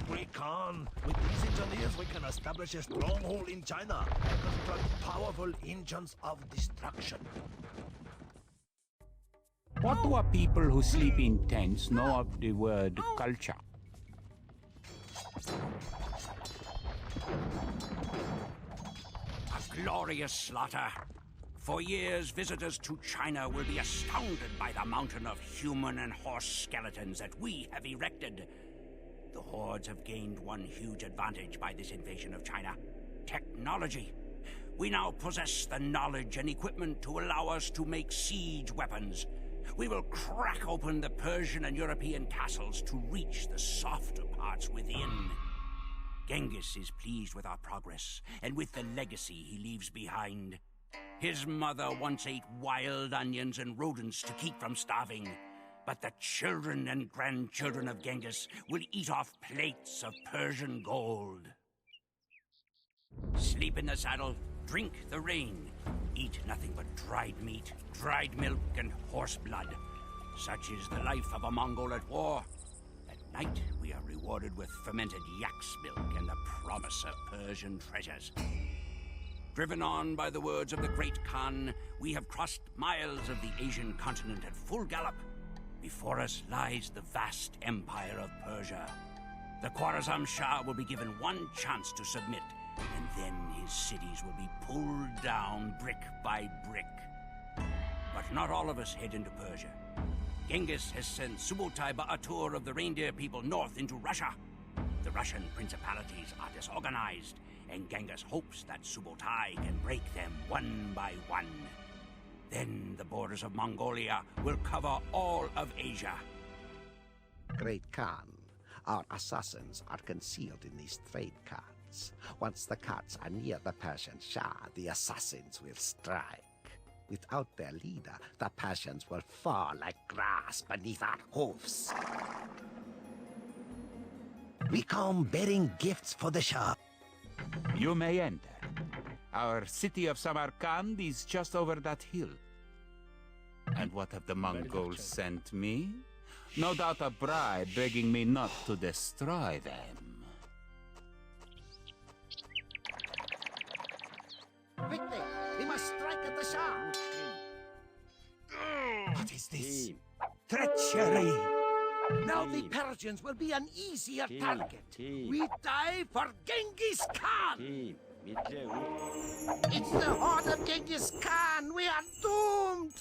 Great Khan, with these engineers we can establish a stronghold in China and construct powerful powerful engines of destruction. What do a people who sleep in tents know of the word culture? A glorious slaughter. For years, visitors to China will be astounded by the mountain of human and horse skeletons that we have erected. The hordes have gained one huge advantage by this invasion of China: technology. We now possess the knowledge and equipment to allow us to make siege weapons. We will crack open the Persian and European castles to reach the softer parts within. Genghis is pleased with our progress and with the legacy he leaves behind. His mother once ate wild onions and rodents to keep from starving. But the children and grandchildren of Genghis will eat off plates of Persian gold. Sleep in the saddle, drink the rain, eat nothing but dried meat, dried milk, and horse blood. Such is the life of a Mongol at war. At night, we are rewarded with fermented yak's milk and the promise of Persian treasures. Driven on by the words of the great Khan, we have crossed miles of the Asian continent at full gallop. Before us lies the vast empire of Persia. The Khwarazm Shah will be given one chance to submit, and then his cities will be pulled down brick by brick. But not all of us head into Persia. Genghis has sent Subutai Ba'atur of the reindeer people north into Russia. The Russian principalities are disorganized, and Genghis hopes that Subutai can break them one by one. Then the borders of Mongolia will cover all of Asia. Great Khan, our assassins are concealed in these trade carts. Once the carts are near the Persian Shah, the assassins will strike. Without their leader, the Persians will fall like grass beneath our hoofs. We come bearing gifts for the Shah. You may enter. Our city of Samarkand is just over that hill. And what have the Mongols sent me? No doubt a bribe begging me not to destroy them. Quickly, we must strike at the Shah. What is this? Treachery! Now the Persians will be an easier target. We die for Genghis Khan. It's the horde of Genghis Khan! We are doomed!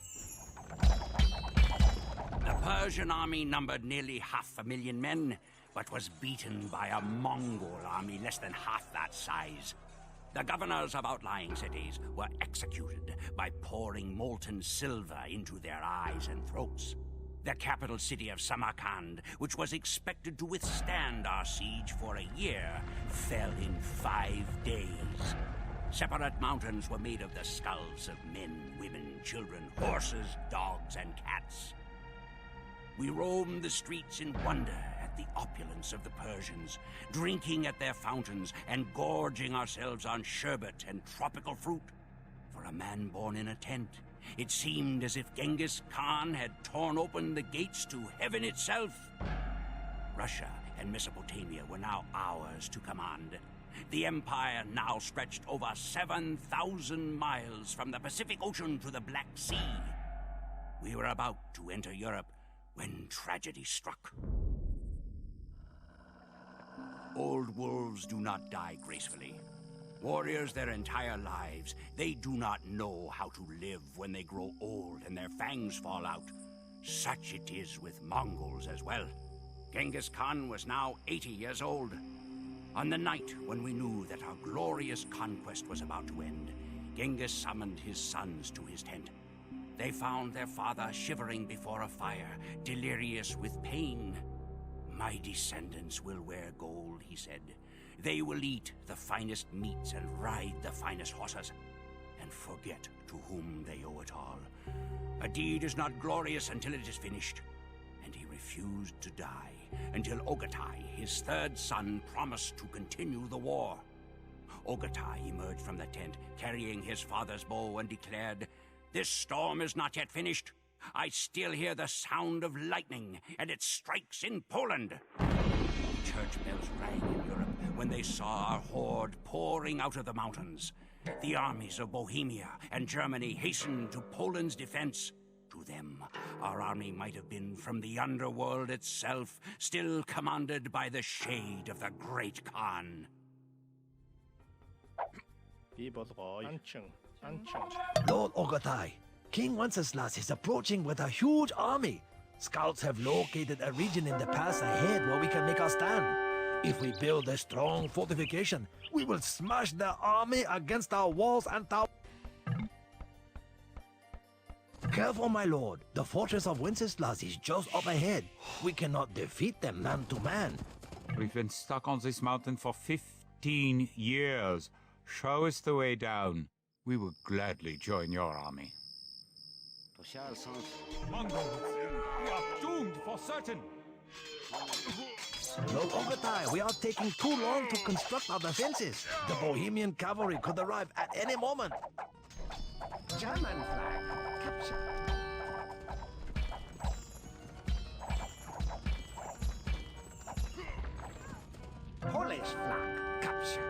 The Persian army numbered nearly 500,000 men, but was beaten by a Mongol army less than half that size. The governors of outlying cities were executed by pouring molten silver into their eyes and throats. The capital city of Samarkand, which was expected to withstand our siege for a year, fell in 5 days. Separate mountains were made of the skulls of men, women, children, horses, dogs, and cats. We roamed the streets in wonder at the opulence of the Persians, drinking at their fountains and gorging ourselves on sherbet and tropical fruit. For a man born in a tent, it seemed as if Genghis Khan had torn open the gates to heaven itself. Russia and Mesopotamia were now ours to command. The empire now stretched over 7,000 miles from the Pacific Ocean to the Black Sea. We were about to enter Europe when tragedy struck. Old wolves do not die gracefully. Warriors their entire lives, they do not know how to live when they grow old and their fangs fall out. Such it is with Mongols as well. Genghis Khan was now 80 years old. On the night when we knew that our glorious conquest was about to end, Genghis summoned his sons to his tent. They found their father shivering before a fire, delirious with pain. "My descendants will wear gold," he said. "They will eat the finest meats and ride the finest horses, and forget to whom they owe it all. A deed is not glorious until it is finished." And he refused to die until Ogatai, his third son, promised to continue the war. Ogatai emerged from the tent, carrying his father's bow, and declared, "This storm is not yet finished. I still hear the sound of lightning, and it strikes in Poland." Church bells rang in Europe when they saw our horde pouring out of the mountains. The armies of Bohemia and Germany hastened to Poland's defense. To them, our army might have been from the underworld itself, still commanded by the shade of the Great Khan. Lord Ogatai, King Wenceslas is approaching with a huge army. Scouts have located a region in the pass ahead where we can make our stand. If we build a strong fortification, we will smash their army against our walls and towers. Careful, my lord. The fortress of Wenceslas is just up ahead. We cannot defeat them man to man. We've been stuck on this mountain for 15 years. Show us the way down. We will gladly join your army. Mongols, we are doomed for certain. Lord Ogatai, we are taking too long to construct our defenses. The Bohemian cavalry could arrive at any moment. German flag captured. Polish flag captured.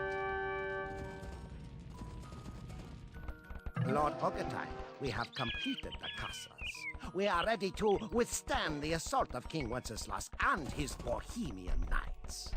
Lord Ogatai, we have completed the castles. We are ready to withstand the assault of King Wenceslas and his Bohemian knights.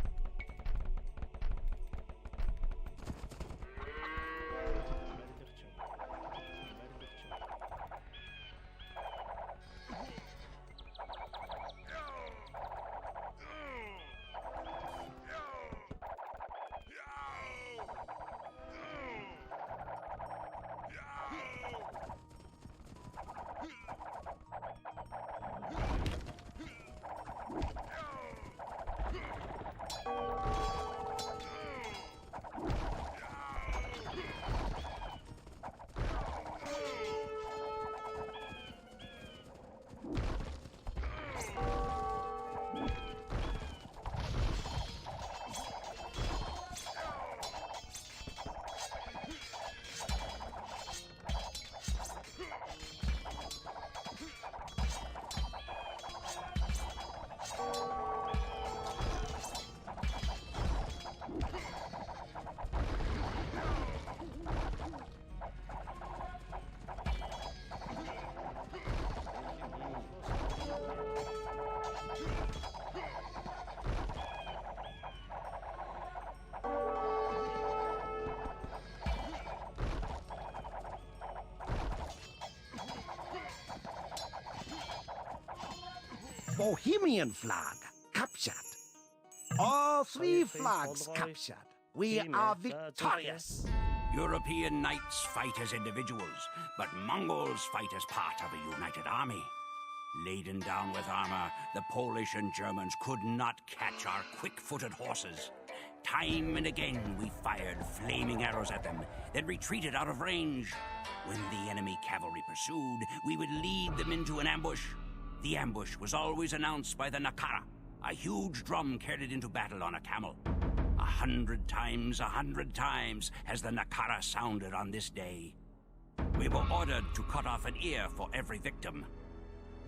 Bohemian flag captured. All three flags captured. We are victorious. European knights fight as individuals, but Mongols fight as part of a united army. Laden down with armor, the Polish and Germans could not catch our quick-footed horses. Time and again we fired flaming arrows at them, then retreated out of range. When the enemy cavalry pursued, we would lead them into an ambush. The ambush was always announced by the Nakara, a huge drum carried into battle on a camel. 100 times has the Nakara sounded on this day. We were ordered to cut off an ear for every victim.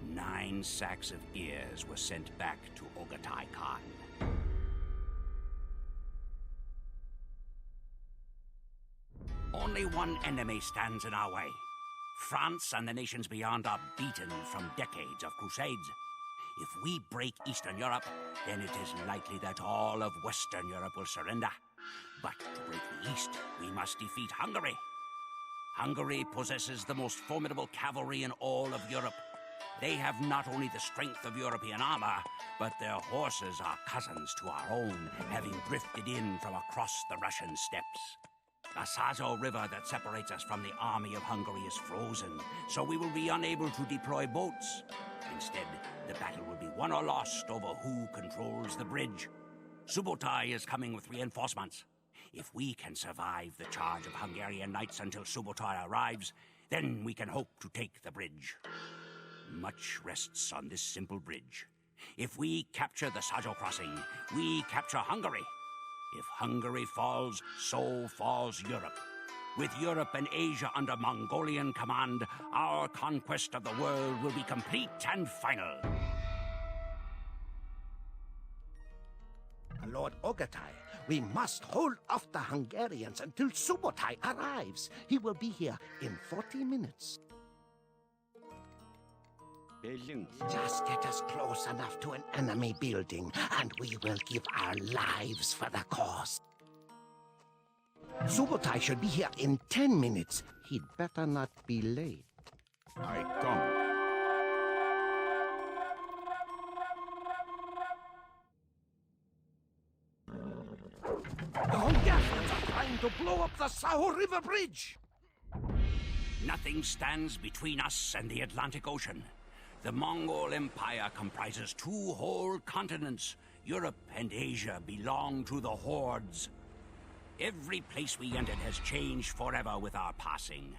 9 sacks of ears were sent back to Ogatai Khan. Only one enemy stands in our way. France and the nations beyond are beaten from decades of crusades. If we break Eastern Europe, then it is likely that all of Western Europe will surrender. But to break the East, we must defeat Hungary. Hungary possesses the most formidable cavalry in all of Europe. They have not only the strength of European armor, but their horses are cousins to our own, having drifted in from across the Russian steppes. The Sazo River that separates us from the army of Hungary is frozen, so we will be unable to deploy boats. Instead, the battle will be won or lost over who controls the bridge. Subotai is coming with reinforcements. If we can survive the charge of Hungarian knights until Subotai arrives, then we can hope to take the bridge. Much rests on this simple bridge. If we capture the Sajo crossing, we capture Hungary. If Hungary falls, so falls Europe. With Europe and Asia under Mongolian command, our conquest of the world will be complete and final. Lord Ogatai, We must hold off the Hungarians until Subotai arrives. He will be here in 40 minutes. Just get us close enough to an enemy building, and we will give our lives for the cause. Subotai should be here in 10 minutes. He'd better not be late. I come. The Hungarians are trying to blow up the Saho River Bridge. Nothing stands between us and the Atlantic Ocean. The Mongol Empire comprises 2 whole continents. Europe and Asia belong to the hordes. Every place we entered has changed forever with our passing.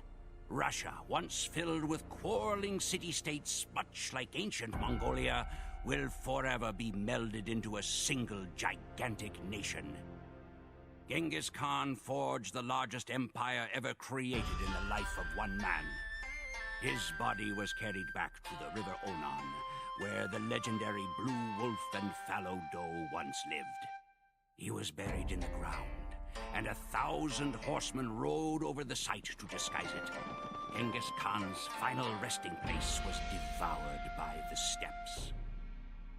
Russia, once filled with quarreling city-states, much like ancient Mongolia, will forever be melded into a single gigantic nation. Genghis Khan forged the largest empire ever created in the life of one man. His body was carried back to the river Onan, where the legendary Blue Wolf and Fallow Doe once lived. He was buried in the ground, and 1,000 horsemen rode over the site to disguise it. Genghis Khan's final resting place was devoured by the steppes.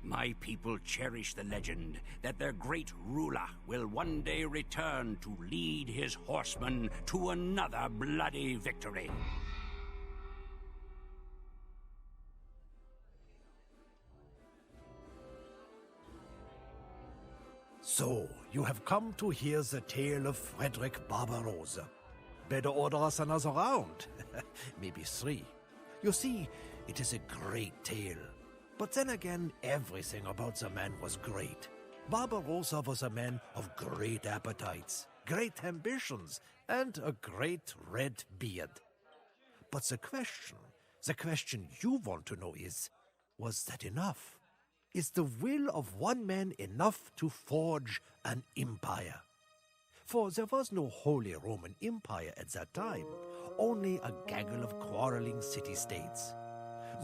My people cherish the legend that their great ruler will one day return to lead his horsemen to another bloody victory. So, you have come to hear the tale of Frederick Barbarossa. Better order us another round. Maybe 3. You see, it is a great tale. But then again, everything about the man was great. Barbarossa was a man of great appetites, great ambitions, and a great red beard. But the question you want to know is, was that enough? Is the will of one man enough to forge an empire? For there was no Holy Roman Empire at that time, only a gaggle of quarreling city-states.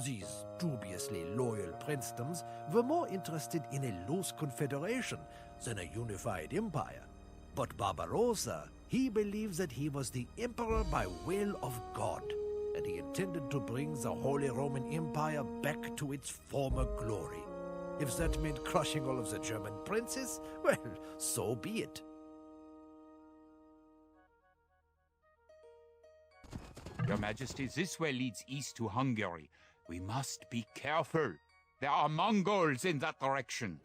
These dubiously loyal princedoms were more interested in a loose confederation than a unified empire. But Barbarossa, he believed that he was the emperor by will of God, and he intended to bring the Holy Roman Empire back to its former glory. If that meant crushing all of the German princes, well, so be it. Your Majesty, this way leads east to Hungary. We must be careful. There are Mongols in that direction.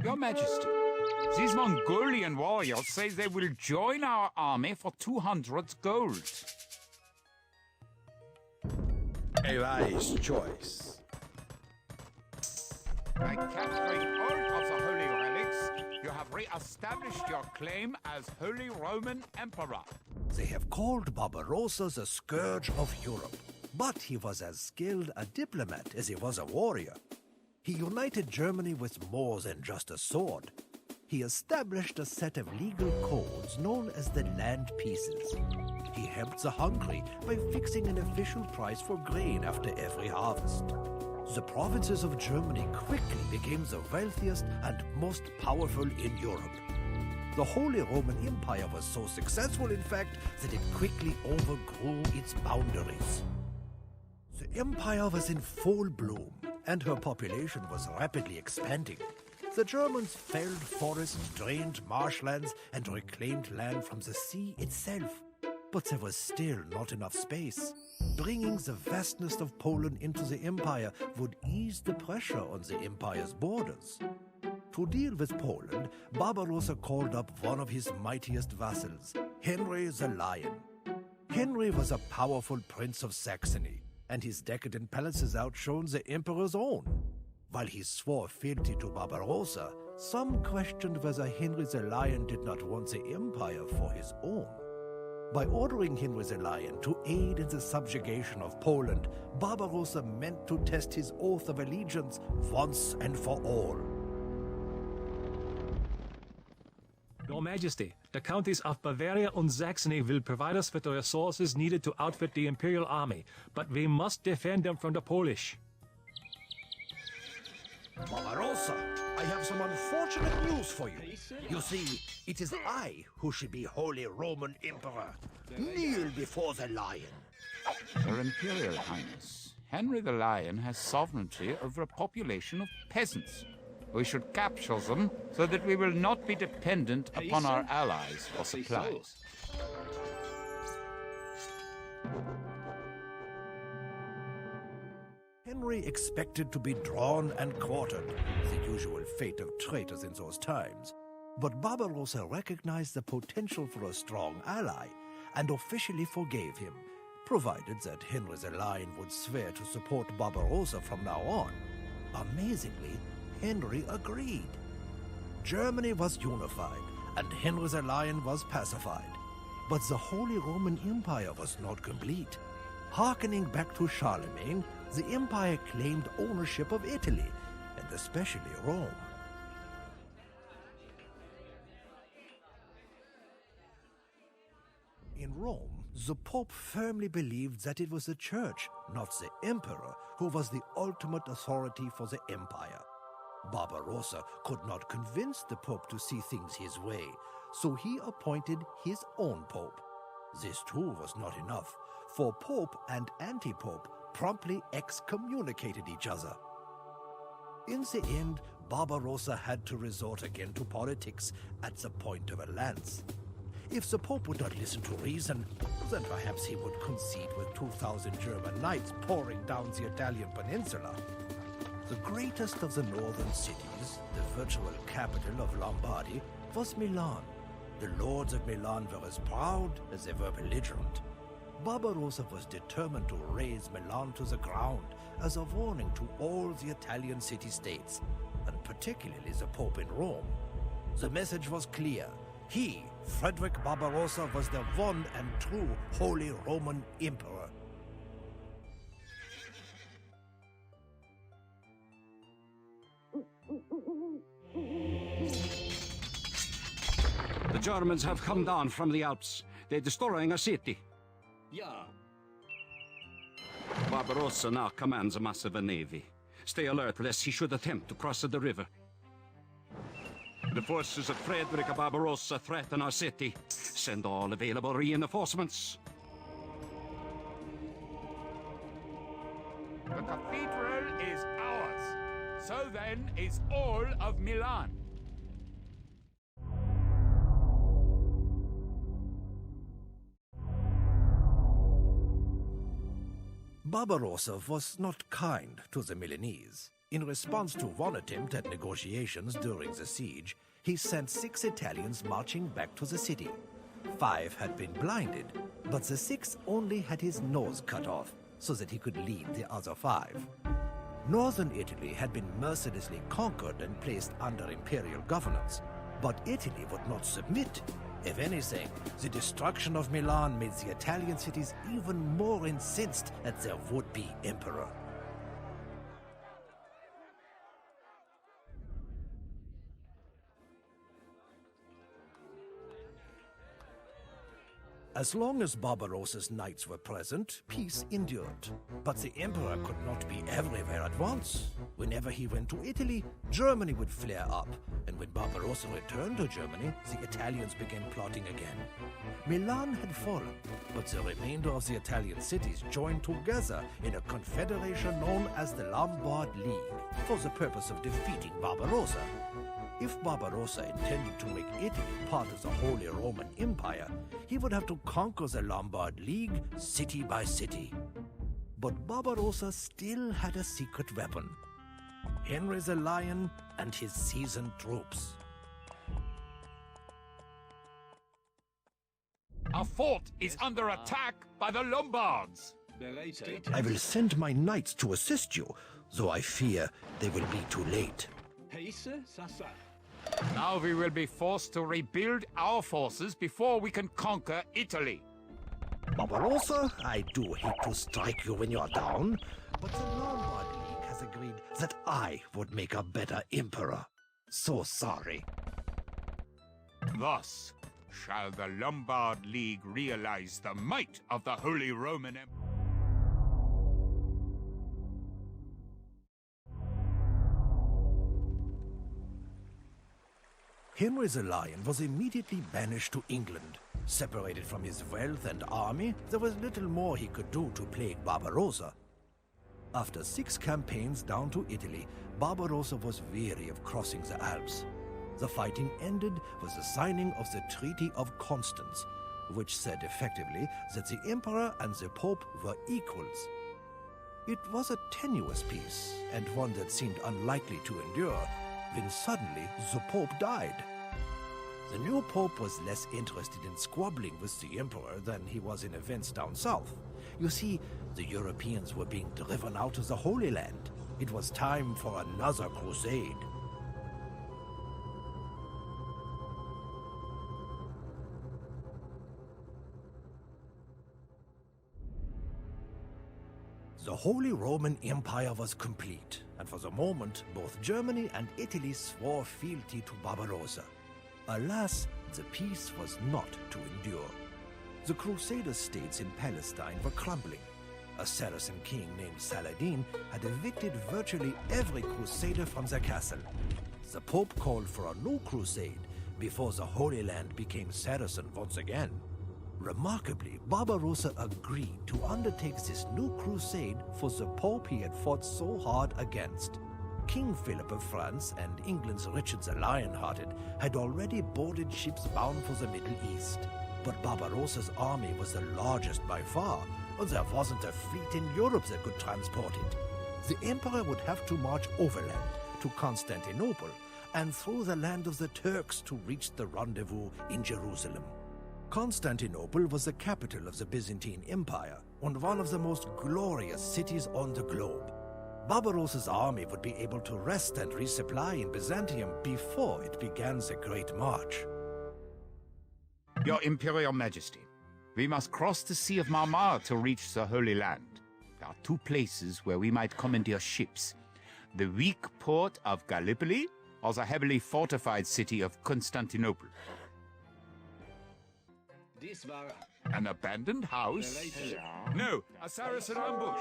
Your Majesty, these Mongolian warriors say they will join our army for 200 gold. A wise choice. By capturing all of the holy relics, you have re-established your claim as Holy Roman Emperor. They have called Barbarossa the scourge of Europe, but he was as skilled a diplomat as he was a warrior. He united Germany with more than just a sword. He established a set of legal codes known as the land pieces. He helped the hungry by fixing an official price for grain after every harvest. The provinces of Germany quickly became the wealthiest and most powerful in Europe. The Holy Roman Empire was so successful, in fact, that it quickly overgrew its boundaries. The empire was in full bloom, and her population was rapidly expanding. The Germans felled forests, drained marshlands, and reclaimed land from the sea itself. But there was still not enough space. Bringing the vastness of Poland into the empire would ease the pressure on the empire's borders. To deal with Poland, Barbarossa called up one of his mightiest vassals, Henry the Lion. Henry was a powerful prince of Saxony, and his decadent palaces outshone the emperor's own. While he swore fealty to Barbarossa, some questioned whether Henry the Lion did not want the empire for his own. By ordering Henry the Lion to aid in the subjugation of Poland, Barbarossa meant to test his oath of allegiance once and for all. Your Majesty, the counties of Bavaria and Saxony will provide us with the resources needed to outfit the Imperial Army, but we must defend them from the Polish. Barbarossa, I I have some unfortunate news for you. You see, it is I who should be Holy Roman Emperor. Kneel before the lion. Your Imperial Highness, Henry the Lion has sovereignty over a population of peasants. We should capture them so that we will not be dependent upon our allies for supplies. Henry expected to be drawn and quartered, the usual fate of traitors in those times. But Barbarossa recognized the potential for a strong ally and officially forgave him, provided that Henry the Lion would swear to support Barbarossa from now on. Amazingly, Henry agreed. Germany was unified, and Henry the Lion was pacified. But the Holy Roman Empire was not complete. Harkening back to Charlemagne, the empire claimed ownership of Italy, and especially Rome. In Rome, the Pope firmly believed that it was the Church, not the Emperor, who was the ultimate authority for the empire. Barbarossa could not convince the Pope to see things his way, so he appointed his own Pope. This too was not enough, for Pope and anti-Pope promptly excommunicated each other. In the end, Barbarossa had to resort again to politics at the point of a lance. If the Pope would not listen to reason, then perhaps he would concede with 2,000 German knights pouring down the Italian peninsula. The greatest of the northern cities, the virtual capital of Lombardy, was Milan. The lords of Milan were as proud as they were belligerent. Barbarossa was determined to raze Milan to the ground as a warning to all the Italian city-states, and particularly the Pope in Rome. The message was clear. He, Frederick Barbarossa, was the one and true Holy Roman Emperor. The Germans have come down from the Alps. They're destroying a city. Yeah. Barbarossa now commands a massive navy. Stay alert lest he should attempt to cross the river. The forces of Frederick Barbarossa threaten our city. Send all available reinforcements. The cathedral is ours. So then is all of Milan. Barbarossa was not kind to the Milanese. In response to one attempt at negotiations during the siege, he sent 6 Italians marching back to the city. 5 had been blinded, but the 6th only had his nose cut off, so that he could lead the other 5. Northern Italy had been mercilessly conquered and placed under imperial governance, but Italy would not submit. If anything, the destruction of Milan made the Italian cities even more incensed at their would-be emperor. As long as Barbarossa's knights were present, peace endured. But the emperor could not be everywhere at once. Whenever he went to Italy, Germany would flare up, and when Barbarossa returned to Germany, the Italians began plotting again. Milan had fallen, but the remainder of the Italian cities joined together in a confederation known as the Lombard League, for the purpose of defeating Barbarossa. If Barbarossa intended to make Italy part of the Holy Roman Empire, he would have to conquer the Lombard League city by city. But Barbarossa still had a secret weapon: Henry the Lion and his seasoned troops. Our fort is under attack by the Lombards. I will send my knights to assist you, though I fear they will be too late. Now we will be forced to rebuild our forces before we can conquer Italy. Barbarossa, I do hate to strike you when you're down, but the Lombard League has agreed that I would make a better emperor. So sorry. Thus shall the Lombard League realize the might of the Holy Roman Empire. Henry the Lion was immediately banished to England. Separated from his wealth and army, there was little more he could do to plague Barbarossa. After 6 campaigns down to Italy, Barbarossa was weary of crossing the Alps. The fighting ended with the signing of the Treaty of Constance, which said effectively that the Emperor and the Pope were equals. It was a tenuous peace, and one that seemed unlikely to endure, when suddenly the Pope died. The new Pope was less interested in squabbling with the Emperor than he was in events down south. You see, the Europeans were being driven out of the Holy Land. It was time for another crusade. The Holy Roman Empire was complete, and for the moment, both Germany and Italy swore fealty to Barbarossa. Alas, the peace was not to endure. The Crusader states in Palestine were crumbling. A Saracen king named Saladin had evicted virtually every crusader from their castle. The Pope called for a new crusade before the Holy Land became Saracen once again. Remarkably, Barbarossa agreed to undertake this new crusade for the Pope he had fought so hard against. King Philip of France and England's Richard the Lionhearted had already boarded ships bound for the Middle East. But Barbarossa's army was the largest by far, and there wasn't a fleet in Europe that could transport it. The Emperor would have to march overland to Constantinople and through the land of the Turks to reach the rendezvous in Jerusalem. Constantinople was the capital of the Byzantine Empire and one of the most glorious cities on the globe. Barbarossa's army would be able to rest and resupply in Byzantium before it began the Great March. Your Imperial Majesty, we must cross the Sea of Marmara to reach the Holy Land. There are 2 places where we might commandeer ships. The weak port of Gallipoli or the heavily fortified city of Constantinople. An abandoned house? No, a Saracen ambush.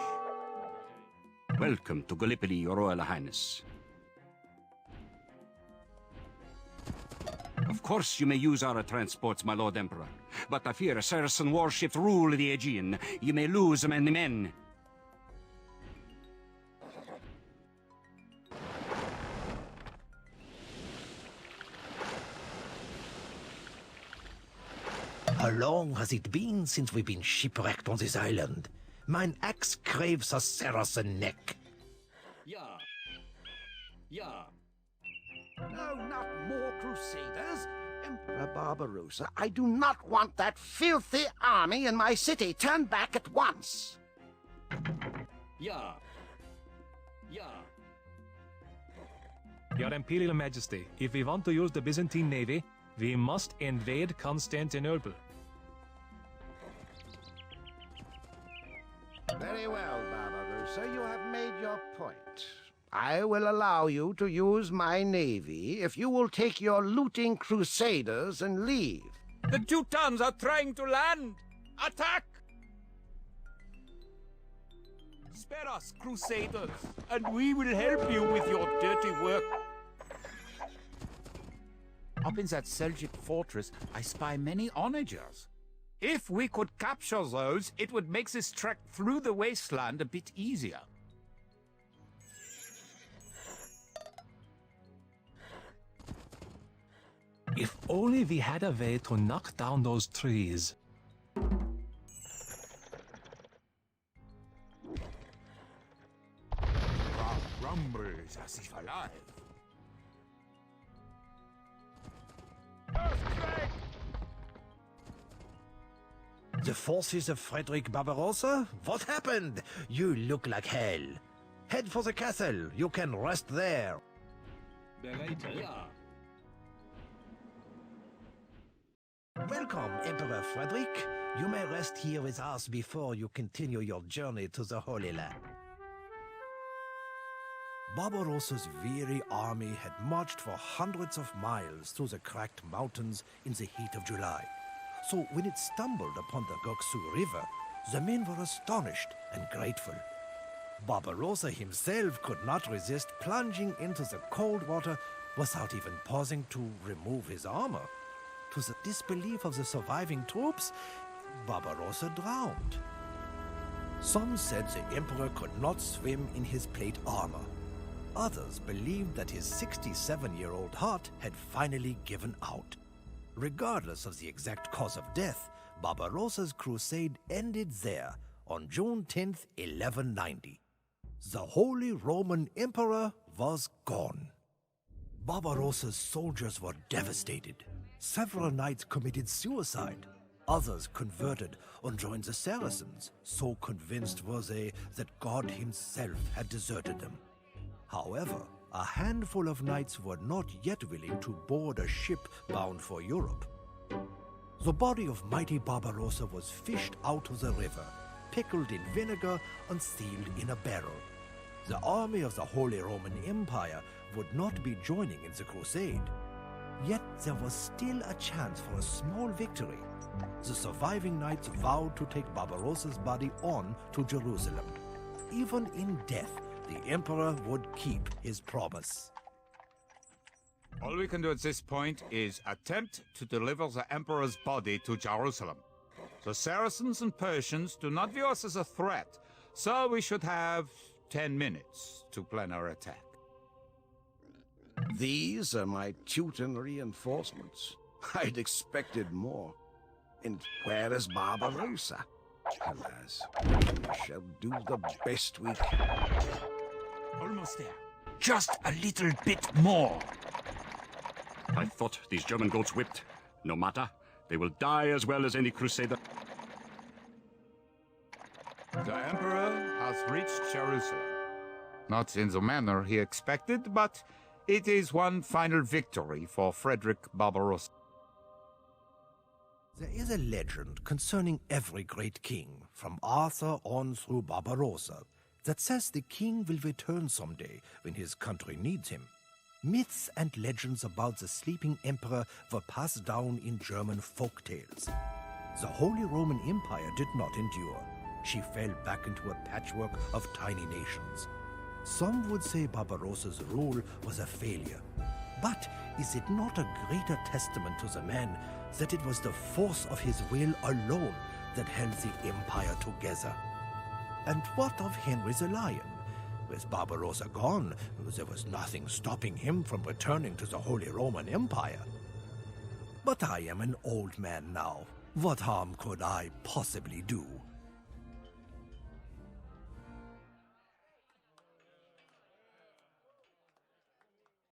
Welcome to Gallipoli, Your Royal Highness. Of course you may use our transports, my Lord Emperor, but I fear Saracen warships rule the Aegean. You may lose many men. How long has it been since we've been shipwrecked on this island? Mine axe craves a Saracen neck. No, not more crusaders. Emperor Barbarossa, I do not want that filthy army in my city. Turn back at once. Your Imperial Majesty, if we want to use the Byzantine Navy, we must invade Constantinople. Very well, Barbarossa, you have made your point. I will allow you to use my navy if you will take your looting crusaders and leave. The Teutons are trying to land! Attack! Spare us, crusaders, and we will help you with your dirty work. Up in that Seljuk fortress, I spy many onagers. If we could capture those, it would make this trek through the wasteland a bit easier. If only we had a way to knock down those trees. Rumbles as if alive. The forces of Frederick Barbarossa? What happened? You look like hell. Head for the castle. You can rest there. Welcome, Emperor Frederick. You may rest here with us before you continue your journey to the Holy Land. Barbarossa's weary army had marched for hundreds of miles through the cracked mountains in the heat of July. So when it stumbled upon the Goksu River, the men were astonished and grateful. Barbarossa himself could not resist plunging into the cold water without even pausing to remove his armor. To the disbelief of the surviving troops, Barbarossa drowned. Some said the emperor could not swim in his plate armor. Others believed that his 67-year-old heart had finally given out. Regardless of the exact cause of death, Barbarossa's crusade ended there on June 10th, 1190. The Holy Roman Emperor was gone. Barbarossa's soldiers were devastated. Several knights committed suicide. Others converted and joined the Saracens, so convinced were they that God himself had deserted them. However, a handful of knights were not yet willing to board a ship bound for Europe. The body of mighty Barbarossa was fished out of the river, pickled in vinegar and sealed in a barrel. The army of the Holy Roman Empire would not be joining in the crusade. Yet there was still a chance for a small victory. The surviving knights vowed to take Barbarossa's body on to Jerusalem. Even in death, the emperor would keep his promise. All we can do at this point is attempt to deliver the Emperor's body to Jerusalem. The Saracens and Persians do not view us as a threat, so we should have 10 minutes to plan our attack. These are my Teuton reinforcements. I'd expected more. And where is Barbarossa? Alas, we shall do the best we can. Almost there. Just a little bit more. I thought these German goats whipped. No matter. They will die as well as any crusader. The Emperor has reached Jerusalem. Not in the manner he expected, but it is one final victory for Frederick Barbarossa. There is a legend concerning every great king, from Arthur on through Barbarossa, that says the king will return someday when his country needs him. Myths and legends about the sleeping emperor were passed down in German folk tales. The Holy Roman Empire did not endure. She fell back into a patchwork of tiny nations. Some would say Barbarossa's rule was a failure. But is it not a greater testament to the man that it was the force of his will alone that held the empire together? And what of Henry the Lion? With Barbarossa gone, there was nothing stopping him from returning to the Holy Roman Empire. But I am an old man now. What harm could I possibly do?